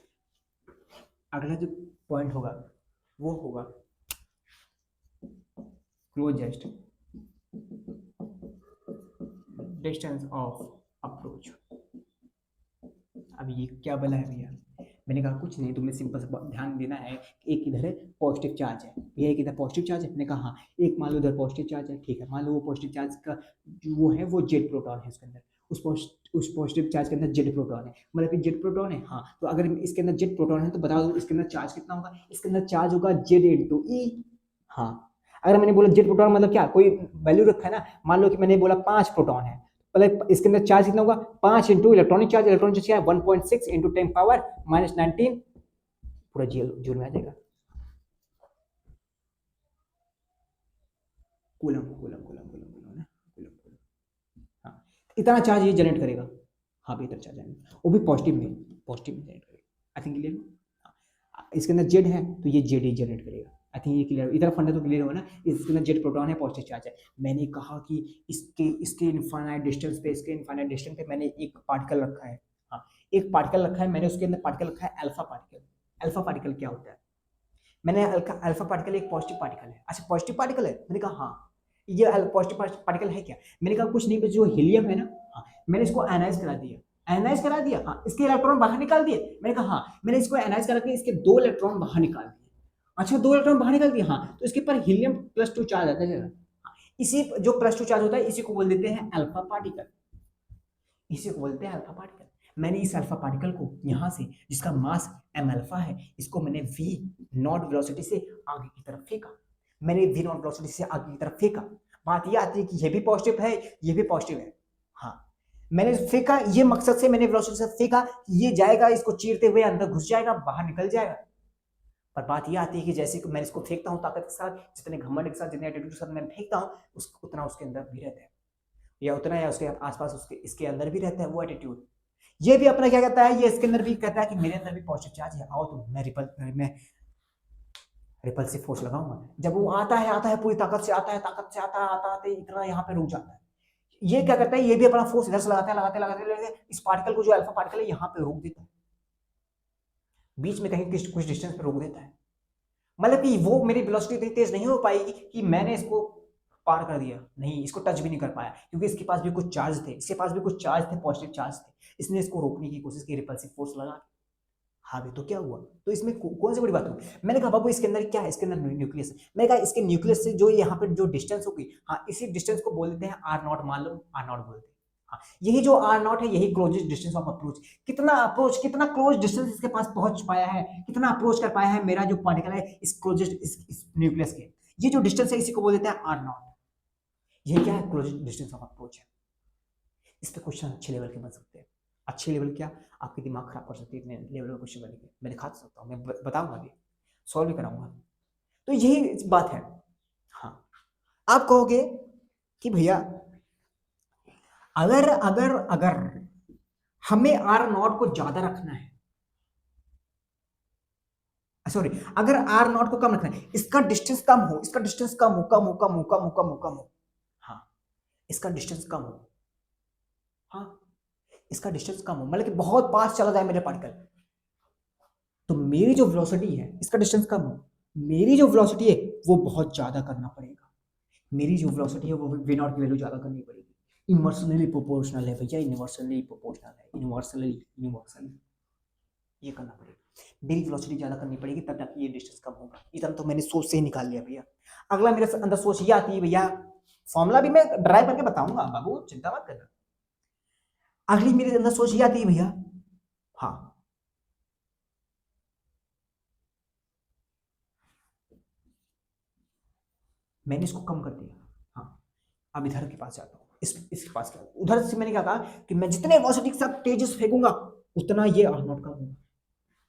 अगला जो पॉइंट होगा वो होगा क्लोजेस्ट डिस्टेंस ऑफ अप्रोच। अब ये क्या बोला है भैया? मैंने कहा कुछ नहीं, तुम्हें सिंपल सा ध्यान देना है कि एक इधर है पॉजिटिव चार्ज है, भैया एक इधर पॉजिटिव चार्ज है। मैंने कहा हाँ, एक मान लो इधर पॉजिटिव चार्ज है, ठीक है, मान लो वो पॉजिटिव चार्ज का जो वो है वो जेड प्रोटॉन है उसके अंदर, उस पॉजिटिव चार्ज के अंदर जेड प्रोटॉन है, मतलब कि जेड प्रोटॉन है, हाँ, तो अगर इसके अंदर जेड प्रोटॉन है तो बता दो इसके अंदर चार्ज कितना होगा? इसके अंदर चार्ज होगा जेड इंटू ई। हाँ, अगर मैंने बोला जेड प्रोटॉन मतलब क्या, कोई वैल्यू रखा है ना, मान लो कि मैंने बोला 5 प्रोटॉन है, मतलब इसके अंदर चार्ज कितना होगा? 5 into electronic charge, electronic charge क्या है? 1.6 इंटू 10 पावर -19, पूरा जूल में आ जाएगा। कूलम कूलम कूलम कूलम ना, कूलम, हाँ, इतना चार्ज ये जनरेट करेगा। हाँ भी इतना चार्ज जनरेट, वो भी पॉजिटिव में जनरेट करेगा। I think clear? इसके अंदर जेड है तो ये जेड ही जनरेट करेगा। आई थिंक ये क्लियर, इधर फंडा तो क्लियर हुआ ना? इसके अंदर जेड प्रोटॉन है, पॉजिटिव चार्ज है। मैंने कहा कि इसके इसके इनफाइनाइट डिस्टेंस पे, इसके इनफाइनाइट डिस्टेंस पे मैंने एक पार्टिकल रखा है, हाँ, एक पार्टिकल रखा है मैंने, उसके अंदर पार्टिकल रखा है अल्फा पार्टिकल। अल्फा पार्टिकल क्या होता है? मैंने अल्फा पार्टिकल एक पॉजिटिव पार्टिकल है। अच्छा पॉजिटिव पार्टिकल है, मैंने कहा हाँ, ये पॉजिटिव पार्टिकल है क्या? मैंने कहा कुछ नहीं, बस जो हीलियम है ना, हाँ, मैंने इसको आयनाइज करा दिया, आयनाइज करा दिया, हाँ, इसके इलेक्ट्रॉन बाहर निकाल दिए। मैंने कहा हाँ, मैंने इसको आयनाइज करा के इसके 2 इलेक्ट्रॉन बाहर निकाल दिए। अच्छा 2 इलेक्ट्रॉन बाहर निकाल दिए, हाँ, तो इसके पर हीलियम +2 चार्ज आता है। हाँ, इसी जो +2 चार्ज होता है इसी को बोल देते हैं अल्फा पार्टिकल, इसी को बोलते हैं अल्फा पार्टिकल। मैंने इस अल्फा पार्टिकल को यहाँ से, जिसका मास m अल्फा है, इसको मैंने v नॉट वेलोसिटी से आगे की तरफ फेंका। मैंने v नॉट वेलोसिटी से आगे की तरफ फेंका। बात ये आती है कि ये भी पॉजिटिव है, ये भी पॉजिटिव है, हाँ, मैंने फेंका, ये मकसद से मैंने वेलोसिटी से फेंका, ये जाएगा, इसको चीरते हुए अंदर घुस जाएगा, बाहर निकल जाएगा। पर बात ये आती है कि जैसे मैं इसको फेंकता हूँ ताकत के साथ, जितने घमंड के साथ, जितने एटीट्यूड के साथ मैं फेंकता हूँ, उतना उसके अंदर भी रहता है, या उतना या उसके आसपास उसके इसके अंदर भी रहता है वो एटीट्यूड। ये भी अपना क्या कहता है, ये इसके अंदर भी कहता है कि मेरे अंदर भी पॉजिटिव चार्ज है, आओ तो मैं रिपल मैं रिपल्सिव फोर्स लगाऊंगा। जब वो आता है पूरी ताकत से आता है, ताकत से आता है इतना यहाँ पे रुक जाता है। ये क्या करता है, ये भी अपना फोर्स इधर से लगाते इस पार्टिकल को, जो अल्फा पार्टिकल है, यहाँ पे रोक देता है, बीच में कहीं कुछ डिस्टेंस पे रोक देता है। मतलब कि वो मेरी वेलोसिटी इतनी तेज नहीं हो पाएगी कि मैंने इसको पार कर दिया, नहीं, इसको टच भी नहीं कर पाया, क्योंकि इसके पास भी कुछ चार्ज थे, इसके पास भी कुछ चार्ज थे, पॉजिटिव चार्ज थे, इसने इसको रोकने की कोशिश की रिपल्सिव फोर्स लगा। हाँ भी तो क्या हुआ, तो इसमें कौन सी बड़ी बात हुई। मैंने कहा बाबू इसके अंदर क्या है, इसके अंदर न्यूक्लियस है। मैंने कहा इसके न्यूक्लियस से जो यहाँ पे जो डिस्टेंस होगी, हाँ, इसी डिस्टेंस को बोल देते हैं आर नॉट, मान लो आर नॉट बोलते हैं। हाँ, यही जो आर नॉट है, यही क्लोजेस्ट डिस्टेंस ऑफ अप्रोच। कितना क्लोज डिस्टेंस इसके पास पहुंच पाया है, कितना अप्रोच कर पाया है मेरा जो पार्टिकल है इस क्लोजेस्ट इस न्यूक्लियस के, ये जो डिस्टेंस है इसी को बोल देते हैं आर नॉट। ये क्या है, क्लोजेस्ट डिस्टेंस ऑफ अप्रोच है। इस पे क्वेश्चन अच्छे लेवल के बन सकते हैं। अच्छे लेवल क्या, आपकी दिमाग खराब कर सकती है इतने लेवल का क्वेश्चन बनेंगे, मैं दिखा सकता हूँ, मैं बताऊंगा भी, सॉल्व भी कराऊंगा। तो यही बात है। हाँ, आप कहोगे कि भैया अगर अगर अगर हमें आर नॉट को ज्यादा रखना है, सॉरी, अगर आर नॉट को कम रखना है, इसका डिस्टेंस कम हो, इसका डिस्टेंस कम हो, कम हो, कम हो, कम हो, कम हो, कम हो, हाँ, इसका डिस्टेंस कम हो, हाँ, इसका डिस्टेंस कम हो, मतलब कि बहुत पास चला जाए मेरे पार्टिकल, तो मेरी जो वेलोसिटी है, इसका डिस्टेंस कम हो, मेरी जो वेलोसिटी है वो बहुत ज्यादा करना पड़ेगा। मेरी जो वेलोसिटी है वो वी नॉट की वैल्यू ज्यादा करनी पड़ेगी। इनवर्सली प्रोपोर्शनल है भैया, इनवर्सली प्रोपोर्शनल है, इनवर्सली ये करना पड़ेगा। मेरी वेलोसिटी ज्यादा करनी पड़ेगी तब जाके ये डिस्टेंस कम होगा। इतना तो मैंने सोच से ही निकाल लिया भैया। अगला मेरे अंदर सोच ये आती है भैया, फॉर्मूला भी मैं ड्राइव करके बताऊंगा बाबू, चिंता मत करना। अगली मेरे अंदर सोच ये आती है भैया, हाँ, मैंने इसको कम कर दिया, हाँ, अब इधर के पास जाता हूँ, इसके पास जाता हूँ। उधर से मैंने क्या कहा कि मैं जितने वेलोसिटी के साथ तेज फेंकूंगा उतना ये आर नॉट कम होगा।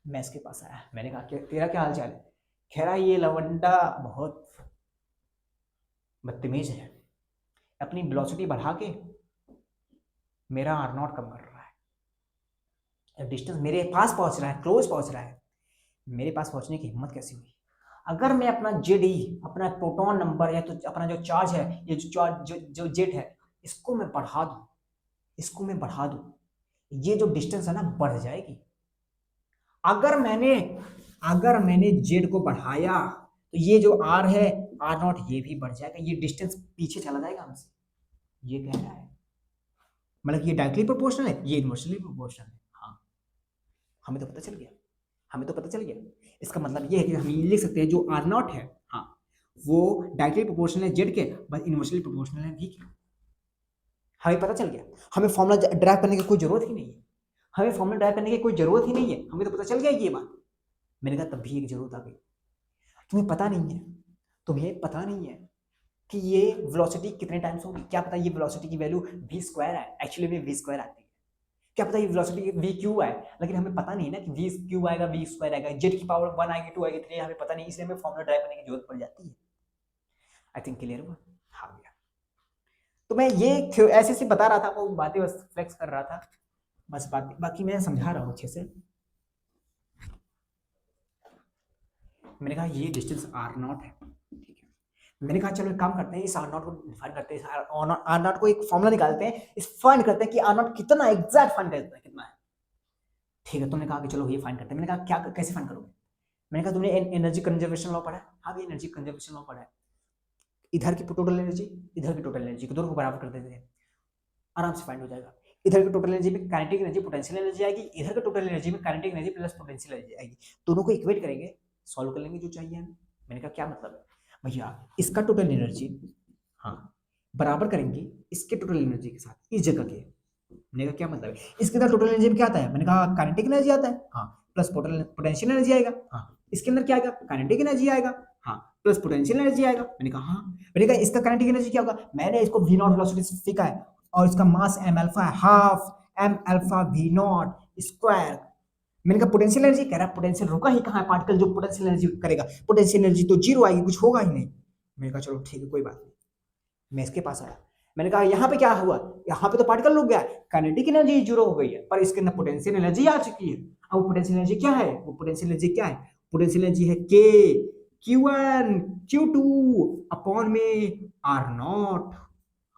मैं इसके पास आया, मैंने कहा कि तेरा क्या हाल चाल है, कह रहा ये लवंडा बहुत बदतमीज है, अपनी वेलोसिटी बढ़ा के मेरा आर नॉट कम कर रहा है, डिस्टेंस मेरे पास पहुंच रहा है, क्लोज पहुंच रहा है, मेरे पास पहुंचने की हिम्मत कैसी हुई। अगर मैं अपना जेड ई, अपना प्रोटॉन नंबर या तो अपना जो चार्ज है, ये जो चार्ज जो जेड है, इसको मैं बढ़ा दूं, इसको मैं बढ़ा दूं, ये जो डिस्टेंस है ना बढ़ जाएगी। अगर मैंने जेड को बढ़ाया तो ये जो आर है, आर नॉट, ये भी बढ़ जाएगा, ये डिस्टेंस पीछे चला जाएगा हमसे, ये कह रहा है। मतलब ये डायरेक्टली प्रोपोर्शनल है, ये इनवर्सली प्रोपोर्शनल है। हाँ, हमें तो पता चल गया, हमें तो पता चल गया। इसका मतलब ये है कि हम ये लिख सकते हैं जो आर नॉट है, हाँ, वो डायरेक्टली प्रोपोर्शनल है जेड के, बस इनवर्सली प्रोपोर्शनल है वी के। हमें पता चल गया, हमें फॉर्मूला ड्राइव करने की कोई जरूरत ही नहीं है, हमें फॉर्मूला ड्राइव करने की कोई जरूरत ही नहीं है, हमें तो पता चल गया ये बात। मैंने कहा तब भी एक जरूरत आ गई, तुम्हें पता नहीं है, तुम्हें पता नहीं है कि ये वेलोसिटी कितने टाइम्स होगी। क्या पता ये वेलोसिटी की वैल्यू v स्क्वायर है, एक्चुअली में v स्क्वायर आती है। क्या पता ये वेलोसिटी v क्यू आए, लेकिन हमें पता नहीं है ना कि v क्यू आएगा, v स्क्वायर आएगा, जेड की पावर 1 आएगी, 2 आएगी, 3, हमें पता नहीं, इसलिए हमें फॉर्मूला ड्राइव करने की जरूरत पड़ जाती है। आई थिंक क्लियर हुआ। हाँ भैया, तो मैं ये ऐसे से बता रहा था, वो बातें बस फ्लेक्स कर रहा था, बस बाकी मैं समझा रहा हूँ अच्छे से। मैंने कहा ये डिस्टेंस आर नॉट है, ठीक है। मैंने कहा चलो एक काम करते हैं, इस आर नॉट को डिफाइन करते हैं, आर नॉट को एक फॉर्मूला निकालते हैं, इस फाइंड करते हैं कि आर नॉट कितना एग्जैक्ट फाइंड करते हैं कितना है। ठीक है, तुमने कहा कि चलो ये फाइंड करते हैं। मैंने कहा क्या, कैसे फाइंड करोगे। मैंने कहा तुमने एनर्जी कंजर्वेशन लॉ पढ़ा है। हाँ भी एनर्जी कंजर्वेशन लॉ पढ़ा है। इधर की टोटल एनर्जी, इधर की टोटल एनर्जी को दोनों को बराबर कर देते हैं, आराम से फाइंड हो जाएगा। इधर की टोटल एनर्जी में काइनेटिक एनर्जी पोटेंशियल एनर्जी आएगी, इधर की टोटल एनर्जी में kinetic energy plus potential energy आएगी, दोनों को इक्वेट करेंगे, सॉल्व कर लेंगे जो चाहिए हमें। मैंने कहा क्या मतलब है भैया, इसका टोटल एनर्जी, हाँ, बराबर करेंगे इसके टोटल एनर्जी के साथ इस जगह के। मैंने कहा क्या मतलब है, इसके अंदर टोटल एनर्जी में क्या आता है, मैंने कहा काइनेटिक एनर्जी आता है, हाँ, प्लस पोटेंशियल एनर्जी आएगा, हाँ, इसके अंदर क्या आएगा, काइनेटिक एनर्जी आएगा, हाँ, प्लस पोटेंशियल एनर्जी आएगा। मैंने कहा हाँ, मैंने कहा इसका काइनेटिक एनर्जी क्या होगा, मैंने इसको वी नॉट वेलोसिटी सीखा है, और इसका मास एम अल्फा है, half M alpha V naught square. मैंने कहा पोटेंशियल एनर्जी, कह रहा है पोटेंशियल रुका ही कहाँ है, पार्टिकल जो पोटेंशियल एनर्जी करेगा, पोटेंशियल एनर्जी तो जीरो आएगी, कुछ होगा ही नहीं। मैंने कहा चलो ठीक है कोई बात नहीं। मैं इसके पास आया, मैंने कहा यहाँ पे क्या हुआ, यहाँ पे तो पार्टिकल रुक गया, काइनेटिक एनर्जी जीरो हो गई है, पर इसके अंदर पोटेंशियल एनर्जी आ चुकी है। अब पोटेंशियल एनर्जी क्या है, वो पोटेंशियल एनर्जी क्या है, पोटेंशियल एनर्जी है के Q1 Q2 अपॉन में R0।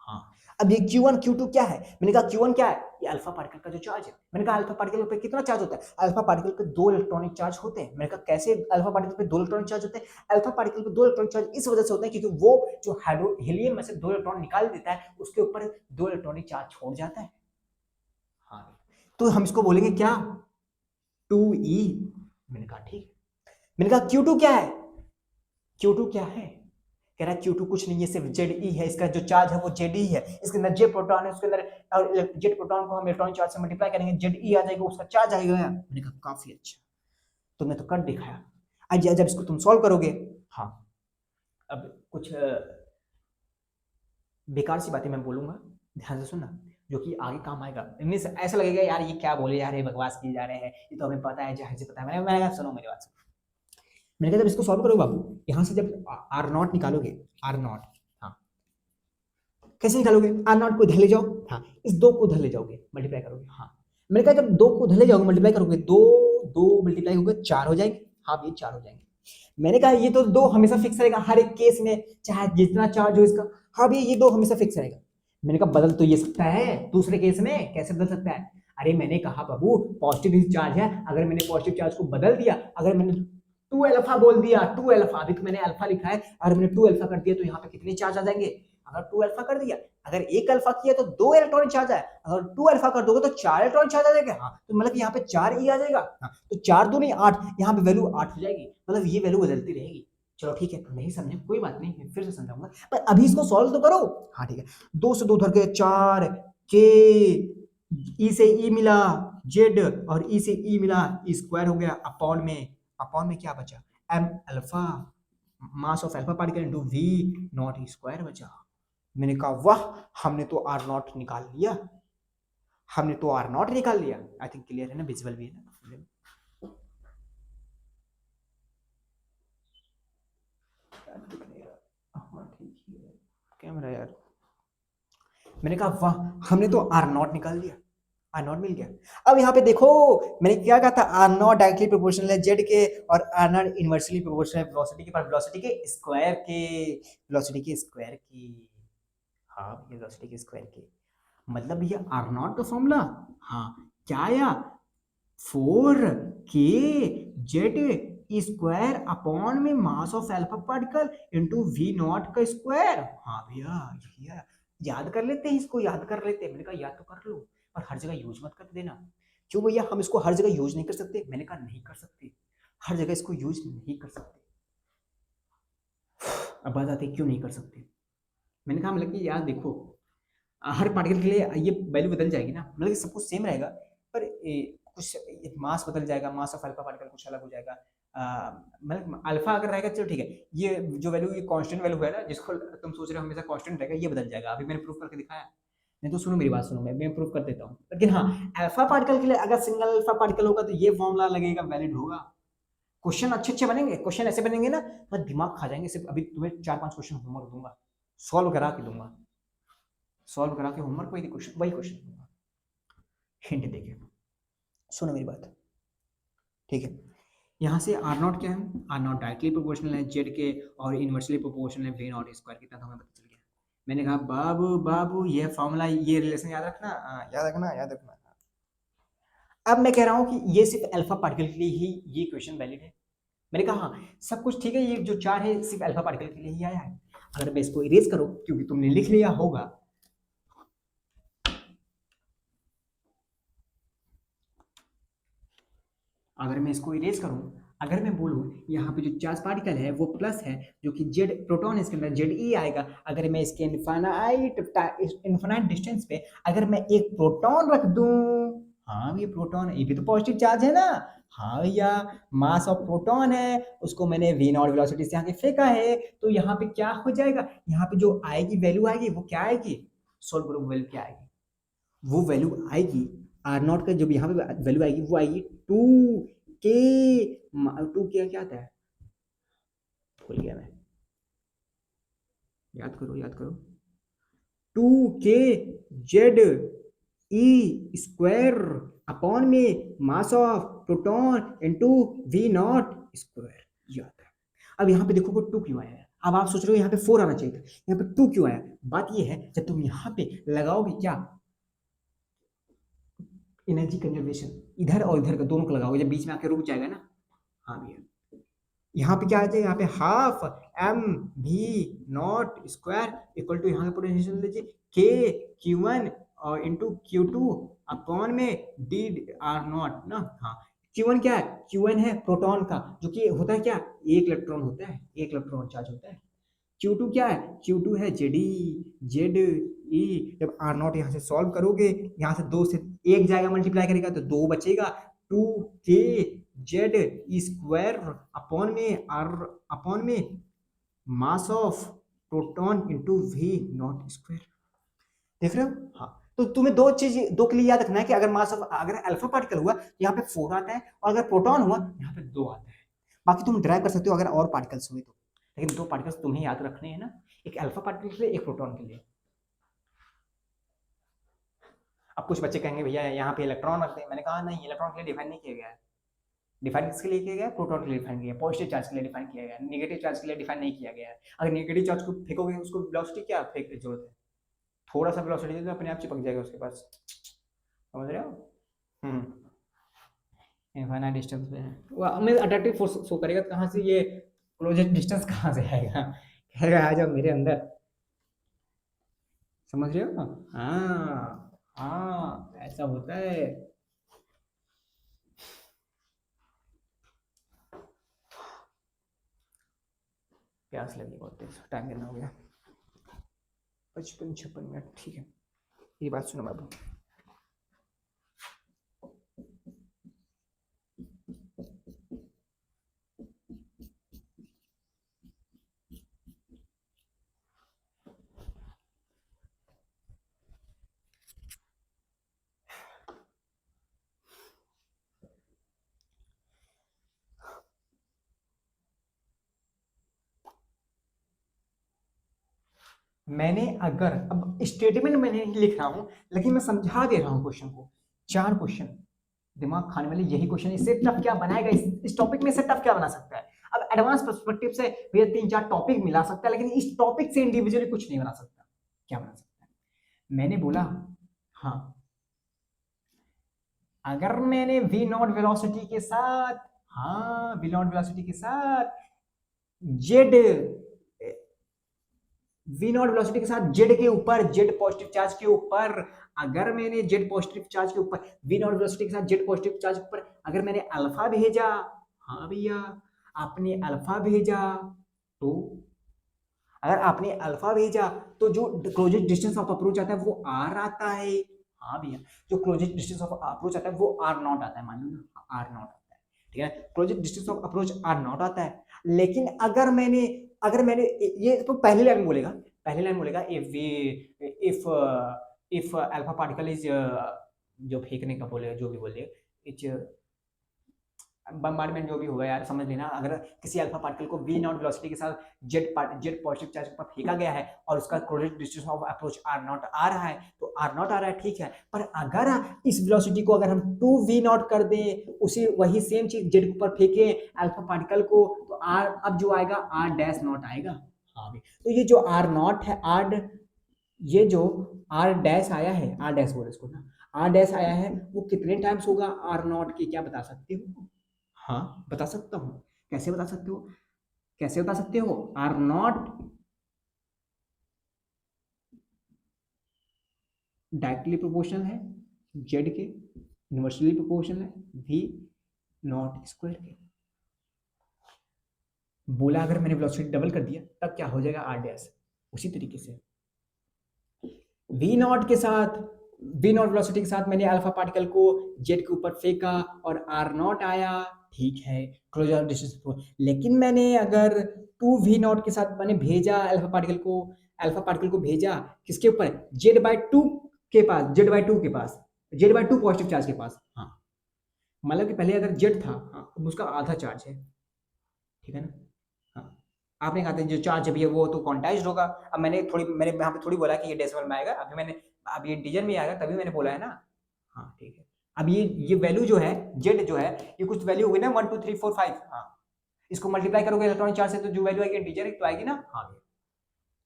हाँ, अब ये Q1 Q2 क्या है? मैंने कहा Q1 क्या है? ये अल्फा पार्टिकल का जो चार्ज है। मैंने कहा अल्फा पार्टिकल पे कितना चार्ज होता है? अल्फा पार्टिकल पे 2 इलेक्ट्रॉनिक चार्ज होते हैं। मैंने कहा कैसे अल्फा पार्टिकल पे 2 इलेक्ट्रॉनिक चार्ज होते हैं? अल्फा पार्टिकल पे 2 इलेक्ट्रॉनिक चार्ज इस वजह से होते हैं क्योंकि वो जो हीलियम में से 2 इलेक्ट्रॉन निकाल देता है, उसके ऊपर 2 इलेक्ट्रॉनिक चार्ज छोड़ जाता है। हाँ, तो हम इसको बोलेंगे क्या? 2e। मैंने कहा ठीक है। मैंने कहा Q2 क्या है? Q2 क्या है? कह रहा है Q2 कुछ नहीं है, सिर्फ Ze है। इसका जो चार्ज है वो Ze है। इसके अंदर J प्रोटॉन है, उसके अंदर और J प्रोटॉन को हम इलेक्ट्रॉनिक चार्ज से मल्टीप्लाई करेंगे, Ze आ जाएगा, उसका चार्ज आएगा। मैंने कहा काफी अच्छा, तुमने तो कर दिखाया। आज जब इसको तुम सॉल्व करोगे, हाँ, अब कुछ बेकार सी बातें मैं बोलूंगा, ध्यान से सुनना, जो कि आगे काम आएगा। इनमें से ऐसा लगेगा यार ये क्या बोले जा रहे हैं, बकवास किए जा रहे हैं, ये तो हमें पता है, जाहिर से पता है। मैंने कहा सुनो मेरी बात। मैंने कहा जब इसको सॉल्व करो बाबू, यहां से जब R0 निकालोगे, R0, हाँ, कैसे निकालोगे? R0 को इधर ले जाओ, हाँ, इस 2 को उधर ले जाओगे, मल्टीप्लाई करोगे। हाँ, मैंने कहा जब 2 को उधर ले जाओगे, मल्टीप्लाई करोगे, 2 2 मल्टीप्लाई होगा 4 हो जाएंगे। हाँ, ये 4 हो जाएंगे। मैंने कहा ये तो 2 हमेशा फिक्स रहेगा हर एक केस में, चाहे जितना चार्ज हो इसका। हाँ भैया, ये 2 हमेशा फिक्स रहेगा। मैंने कहा बदल तो ये सकता है दूसरे केस में, कैसे बदल सकता है? अरे मैंने कहा बाबू पॉजिटिव चार्ज है, अगर मैंने पॉजिटिव चार्ज को बदल दिया, अगर मैंने 2 अल्फा बोल दिया, 2 अल्फा, अभी तो मैंने अल्फा लिखा है, अगर मैंने 2 अल्फा कर दिया तो यहाँ पे कितने चार्ज आ जाएंगे? अगर 2 अल्फा कर दिया, अगर 1 अल्फा किया तो 2 इलेक्ट्रॉन चार्ज आए, अगर 2 अल्फा कर दोगे तो 4 इलेक्ट्रॉन चार्ज आ जाएगा। हाँ, तो मतलब यहाँ पे 4 ई आ जाएगा। हाँ, तो 4 2 नहीं 8, यहाँ पे वैल्यू 8 हो जाएगी, मतलब ये वैल्यू बदलती रहेगी। चलो ठीक है, नहीं समझे कोई बात नहीं, मैं फिर से समझाऊंगा, पर अभी इसको सॉल्व तो करो। हाँ ठीक है, 2 से 2 उधर के 4, के ई से ई मिला जेड, और ई से ई मिला, ई स्क्वायर हो गया, अपॉन में क्या बचा? M alpha, mass of alpha particle into V naught E square बचा। मैंने कहा वाह, हमने तो आर नॉट निकाल लिया, हमने तो आर नॉट निकाल लिया। आई थिंक क्लियर है ना, विजुअल भी है ना? कैमरा यार, मैंने कहा वाह, हमने तो आर नॉट निकाल दिया, आर नॉट मिल गया। अब यहाँ पे देखो, मैंने क्या कहा था? आर नॉट डायरेक्टली प्रोपोर्शनल है जेड के, और आर नॉट इनवर्सली प्रोपोर्शनल है वेलोसिटी के, पर वेलोसिटी के स्क्वायर के, वेलोसिटी के स्क्वायर की। हाँ, ये वेलोसिटी के स्क्वायर की, मतलब ये आर नॉट का फॉर्मूला, हाँ, क्या आया? 4 के जेड स्क्वायर अपॉन में mass of alpha particle into V naught का स्क्वायर। हाँ भैया, भैया याद कर लेते हैं, इसको याद कर लेते हैं। मैंने कहा याद तो कर लो, पर हर जगह यूज मत कर देना। क्यों भैया, हम इसको हर जगह यूज नहीं कर सकते? मैंने कहा नहीं कर सकते, हर जगह इसको यूज नहीं कर सकते। अब बात आती है क्यों नहीं कर सकते। मैंने कहा मतलब कि यार देखो, हर पार्टिकल के लिए ये वैल्यू बदल जाएगी ना, मतलब कि सब कुछ सेम रहेगा, पर कुछ मास बदल जाएगा, मास ऑफ अल्फा पार्टिकल कुछ अलग हो जाएगा। मतलब अल्फा अगर रहेगा चलो ठीक है, ये जो वैल्यू, ये कांस्टेंट वैल्यू है ना, जिसको तुम सोच रहे हो हमेशा कांस्टेंट रहेगा, ये बदल जाएगा। अभी मैंने प्रूफ करके दिखाया। नहीं तो सुनो मेरी बात, सुनो, मैं प्रूफ कर देता हूँ। लेकिन हाँ, अल्फा पार्टिकल के लिए अगर सिंगल अल्फा पार्टिकल होगा तो ये फॉर्मूला लगेगा, वैलिड होगा। क्वेश्चन अच्छे अच्छे बनेंगे, क्वेश्चन ऐसे बनेंगे ना, मैं दिमाग खा जाएंगे। सिर्फ अभी तुम्हें 4-5 क्वेश्चन होमवर्क दूंगा, सॉल्व करा के दूंगा, सॉल्व करा के होमवर्क वही क्वेश्चन दूंगा, हिंट देके। सुनो मेरी बात, ठीक है? यहाँ से आर नॉट क्या है? आर नॉट डायरेक्टली प्रोपोर्शनल है जेड के, और इनवर्सली प्रोपोर्शनल है वी नॉट स्क्वायर, कितना तो हमें पता चल गया। मैंने कहा बाबू बाबू, ये फॉर्मूला, ये रिलेशन याद रखना, याद रखना, याद रखना। अब मैं कह रहा हूँ कि ये सिर्फ अल्फा पार्टिकल के लिए ही ये क्वेश्चन वैलिड है। मैंने कहा हाँ, सब कुछ ठीक है, ये जो 4 है सिर्फ अल्फा पार्टिकल के लिए ही आया है। अगर मैं इसको इरेज करूँ, क्योंकि तुमने लिख लिया होगा, अगर मैं इसको इरेज करूं, अगर मैं बोलूं यहाँ पे जो चार्ज पार्टिकल है वो प्लस है, जो कि जेड प्रोटॉन, इसके अंदर जेड ई आएगा। अगर मैं इसके इन्फिनाइट डिस्टेंस पे अगर मैं एक प्रोटॉन रख दूं, हाँ ये प्रोटॉन, ये भी तो पॉजिटिव चार्ज है ना। हाँ भैया, मास ऑफ प्रोटॉन है, उसको मैंने वी नॉट वेलोसिटी से आगे फेंका है, तो यहाँ पे क्या हो जाएगा? यहाँ पे जो आएगी वैल्यू आएगी वो क्या आएगी? सोल्व करो, वैल्यू क्या आएगी? वो वैल्यू आएगी आर नॉट का, जब यहाँ पे वैल्यू आएगी वो आएगी 2 के, 2 के क्या आता है, भूल गया मैं, याद करो याद करो, 2 के जेड ई स्क्वायर अपॉन में mass of proton into V naught square, ये आता है। अब यहाँ पे देखोगे 2 क्यों आया है? अब आप सोच रहे हो यहाँ पे 4 आना चाहिए था, यहाँ पे 2 क्यों आया? बात ये है जब तुम यहाँ पे लगाओगे क्या एनर्जी कंजर्वेशन, इधर और इधर का दोनों को लगाओगे, जब बीच में आके रुक जाएगा ना। हाँ भैया, यहाँ पे क्या आ जाएगा, यहाँ पे हाफ एम भी नॉट स्क्वायर इक्वल टू, यहाँ पे पोटेंशियल लीजिए के Q1 और इंटू Q2 अपॉन में डी आर नॉट ना। हाँ, Q1 क्या है? Q1 है प्रोटॉन का, जो कि होता है क्या, एक इलेक्ट्रॉन होता है, एक इलेक्ट्रॉन चार्ज होता है। Q2 क्या है? Q2 है जेड ई। जब आर नॉट यहाँ से सॉल्व करोगे, यहाँ से 2 से 1 जाएगा, मल्टीप्लाई करेगा तो 2 बचेगा, 2k जेड स्क्वायर अपॉन में mass of proton into V naught square. देख रहे हो? हाँ, तो तुम्हें दो के लिए याद रखना है कि अगर मास ऑफ, अगर अल्फा पार्टिकल हुआ तो यहाँ पे 4 आता है, और अगर प्रोटॉन हुआ यहाँ पे 2 आता है। बाकी तुम ड्राइव कर सकते हो अगर और पार्टिकल्स हुए तो, लेकिन 2 पार्टिकल्स तुम्हें याद रखने हैं ना, एक अल्फा पार्टिकल के लिए, एक प्रोटॉन के लिए। अब कुछ बच्चे कहेंगे भैया यहाँ पे इलेक्ट्रॉन रखते हैं, मैंने कहा नहीं, इलेक्ट्रॉन के लिए डिफाइन नहीं किया गया है। डिफाइन किसके लिए किया गया? प्रोटॉन के लिए डिफाइन किया गया, पॉजिटिव चार्ज के लिए डिफाइन किया गया, नेगेटिव चार्ज के लिए डिफाइन नहीं किया गया है। अगर नेगेटिव चार्ज को फेंकोगे उसको वेलोसिटी क्या फेंक की जरूरत है, थोड़ा सा वेलोसिटी दे तो अपने आप चिपक जाएगा उसके पास, समझ रहे हो? इनफाइनाइट डिस्टेंस पे है वो हमें अट्रैक्टिव फोर्स शो करेगा, कहाँ से ये क्लोजेस्ट डिस्टेंस कहाँ से आएगा, कहेगा आ जाओ मेरे अंदर, समझ रहे हो? हाँ हाँ, ऐसा होता है। प्यास लगी बहुत तेज, टाइम कितना हो गया? 55-56 मिनट, ठीक है। ये बात सुनो बाबू, मैंने अगर, अब स्टेटमेंट मैंने नहीं लिख रहा हूं लेकिन मैं समझा दे रहा हूं क्वेश्चन को, 4 क्वेश्चन दिमाग खाने वाले यही क्वेश्चन, इससे टफ क्या बनाएगा, इस टॉपिक में से टफ क्या बना सकता है? अब एडवांस पर्सपेक्टिव से भैया 3-4 टॉपिक मिला सकता है, लेकिन इस टॉपिक से इंडिविजुअली कुछ नहीं बना सकता। क्या बना सकता है? मैंने बोला, हाँ, अगर मैंने वी नॉट वेलोसिटी के साथ, हाँ वी नॉट वेलोसिटी के साथ जेड, वी नॉट वेलोसिटी के साथ जेड के ऊपर, जेड पॉजिटिव चार्ज के ऊपर, अगर मैंने जेड पॉजिटिव चार्ज के ऊपर, वी नॉट वेलोसिटी के साथ जेड पॉजिटिव चार्ज के ऊपर अगर मैंने अल्फा भेजा, हाँ भैया आपने अल्फा भेजा, तो अगर आपने अल्फा भेजा तो जो क्लोजेस्ट डिस्टेंस ऑफ अप्रोच आता है वो आर आता है। हाँ भैया, जो क्लोजेस्ट डिस्टेंस ऑफ अप्रोच आता है वो आर नॉट आता है, मान लो ना आर नॉट आता है, ठीक है, closest distance of approach are not आता है। लेकिन अगर मैंने ये तो पहली लाइन बोलेगा, इफ अल्फा पार्टिकल इज, जो फेंकने का बोलेगा, जो भी बोलेगा, इज बम्बार्डमेंट, जो भी होगा यार समझ लेना, अगर किसी अल्फा पार्टिकल को वी नॉट वेलोसिटी के साथ जेड पॉजिटिव चार्ज पर फेंका गया है और उसका closest distance of approach are naught आ रहा है, तो आर नॉट आ रहा है, ठीक है, पर अगर इस वेलोसिटी को अगर हम 2 वी नॉट कर दें, उसी वही सेम चीज जेड के ऊपर फेंके अल्फा पार्टिकल को, तो आर अब जो आएगा आर डैश नॉट आएगा। हाँ भी, तो ये जो आर नॉट है, ये जो आर डैश आया है, आर डैश बोले इसको ना, आर डैश आया है, वो कितने टाइम्स होगा आर नॉट की, क्या बता सकते हो? हाँ बता सकता हूँ। कैसे बता सकते हो? कैसे बता सकते हो? आर नॉट डायरेक्टली प्रोपोर्शनल है जेड के, इनवर्सली प्रोपोर्शनल है वी नॉट स्क्वायर के। बोला अगर मैंने वेलोसिटी डबल कर दिया तब क्या हो जाएगा आर डैश, उसी तरीके से वी नॉट के साथ, वी नॉट वेलोसिटी के साथ मैंने अल्फा पार्टिकल को जेड के ऊपर फेंका और आर नॉट आया, ठीक है, क्लोजर डिस्टेंस। लेकिन मैंने अगर 2 वी नॉट के साथ मैंने भेजा अल्फा पार्टिकल को भेजा किसके ऊपर, जेड बाई टू के पास, Z by two positive charge के पास। हाँ, मतलब कि पहले अगर जेड था, हाँ, उसका आधा चार्ज है, ठीक है ना। हाँ, आपने कहा था जो चार्ज है वो तो क्वांटाइज्ड होगा। अब मैंने यहाँ पे थोड़ी बोला कि ये डेसिमल में आएगा, अब ये इंटीजर में आएगा, तभी मैंने बोला है ना। हाँ ठीक है, अब ये वैल्यू जो है जेड जो है, ये कुछ वैल्यू होगी ना 1 2 3 4 5, हाँ, इसको मल्टीप्लाई करोगे इलेक्ट्रॉनिक चार्ज से तो जो वैल्यू आएगी इंटीजर तो आएगी ना। हाँ,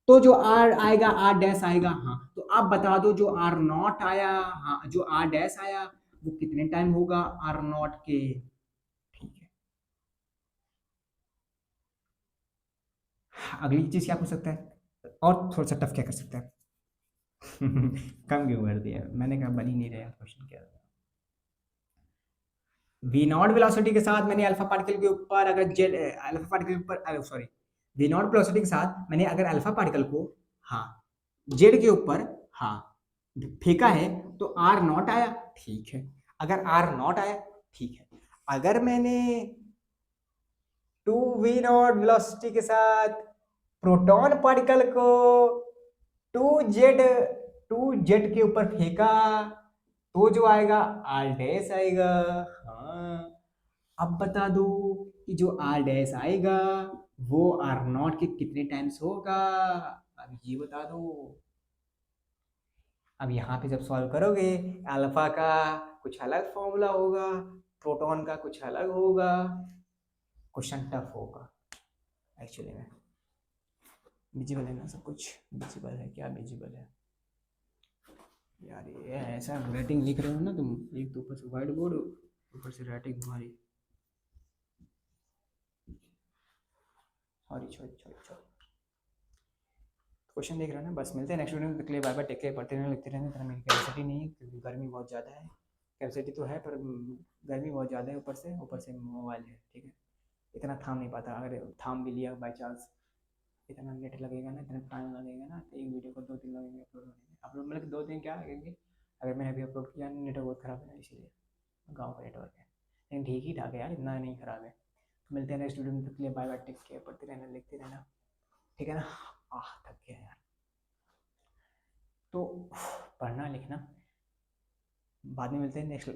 तो जो आर आएगा, आर डैश आएगा। हाँ, तो आप बता दो जो आर नॉट आया, हाँ जो आर डैश आया वो कितने टाइम होगा आर नॉट के। ठीक है, अगली चीज क्या पूछ सकता है और थोड़ा सा टफ क्या कर सकता है। कम क्यों कर दिया, मैंने कहा बन ही नहीं रहा क्वेश्चन क्या। वी नॉट वेलोसिटी के साथ मैंने अल्फा पार्टिकल के ऊपर अगर जेड अल्फा पार्टिकल के ऊपर, सॉरी, वी नॉट वेलोसिटी के साथ मैंने अगर अल्फा पार्टिकल को, हाँ, जेड के ऊपर, हाँ, फेंका है तो आर नॉट आया। ठीक है, अगर आर नॉट आया, ठीक है। अगर मैंने टू वी नॉट वेलोसिटी के साथ प्रोटॉन पार्टिकल को टू जेड टू जेड के ऊपर फेंका तो जो आएगा आर डैश आएगा। हाँ, अब बता दो कि जो आर डैश आएगा वो आर नॉट के कितने टाइम्स होगा, अब ये बता दो। अब यहाँ पे जब सॉल्व करोगे अल्फा का कुछ अलग फॉर्मूला होगा, प्रोटॉन का कुछ अलग होगा, क्वेश्चन टफ होगा एक्चुअली में। विजिबल है ना सब कुछ, विजिबल है क्या, विजिबल है यार। ये ऐसा राइटिंग लिख रहे हो ना तुम, एक तो ऊपर से व्हाइट बोर्ड, ऊपर से राइटिंग तुम्हारी, sorry sorry sorry sorry. Question देख रहे हो ना, बस मिलते हैं नेक्स्ट वीडियो में, तक के लिए बाय बाय, टेक केयर, पढ़ते रहना लिखते रहना। इतना मेरी कैपेसिटी नहीं है क्योंकि गर्मी बहुत ज़्यादा है, कैपेसिटी तो है पर गर्मी बहुत ज़्यादा है, ऊपर से मोबाइल है, ठीक है, इतना थाम नहीं पाता। अगर थाम भी लिया बाई चांस, इतना नेट लगेगा ना, इतना टाइम लगेगा ना, तो एक वीडियो को 2 दिन लगेंगे अपलोड होने में। अपलोड मतलब कि 2 दिन क्या लगेंगे, अगर मैंने अभी अपलोड किया, नेटवर्क बहुत ख़राब है ना इसीलिए, गाँव का नेटवर्क है, लेकिन ठीक ही ठाक है यार, इतना नहीं ख़राब है। तो मिलते हैं नेक्स्ट वीडियो में, तक के लिए बाय बाय, टेक केयर, पढ़ते रहना लिखते रहना, ठीक है ना। थक गया यार। तो पढ़ना लिखना, बाद में मिलते हैं नेक्स्ट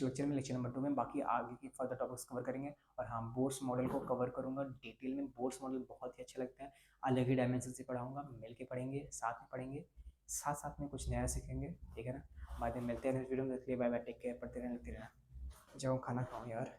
लेक्चर में, लेक्चर नंबर 2 में बाकी आगे की फर्दर टॉपिक्स कवर करेंगे। और हाँ, बोर्ड्स मॉडल को कवर करूँगा डिटेल में, बोर्ड्स मॉडल बहुत ही अच्छा लगता है, अलग ही डायमेंशन से पढ़ाऊँगा, मिल के पढ़ेंगे, साथ में पढ़ेंगे, साथ साथ में कुछ नया सीखेंगे, ठीक है ना। बाद में मिलते हैं नेक्स्ट वीडियो में, इसलिए बाय बाय, टेक केयर, पढ़ते रहना लिखते रहना। जाओ खाना खाओ यार।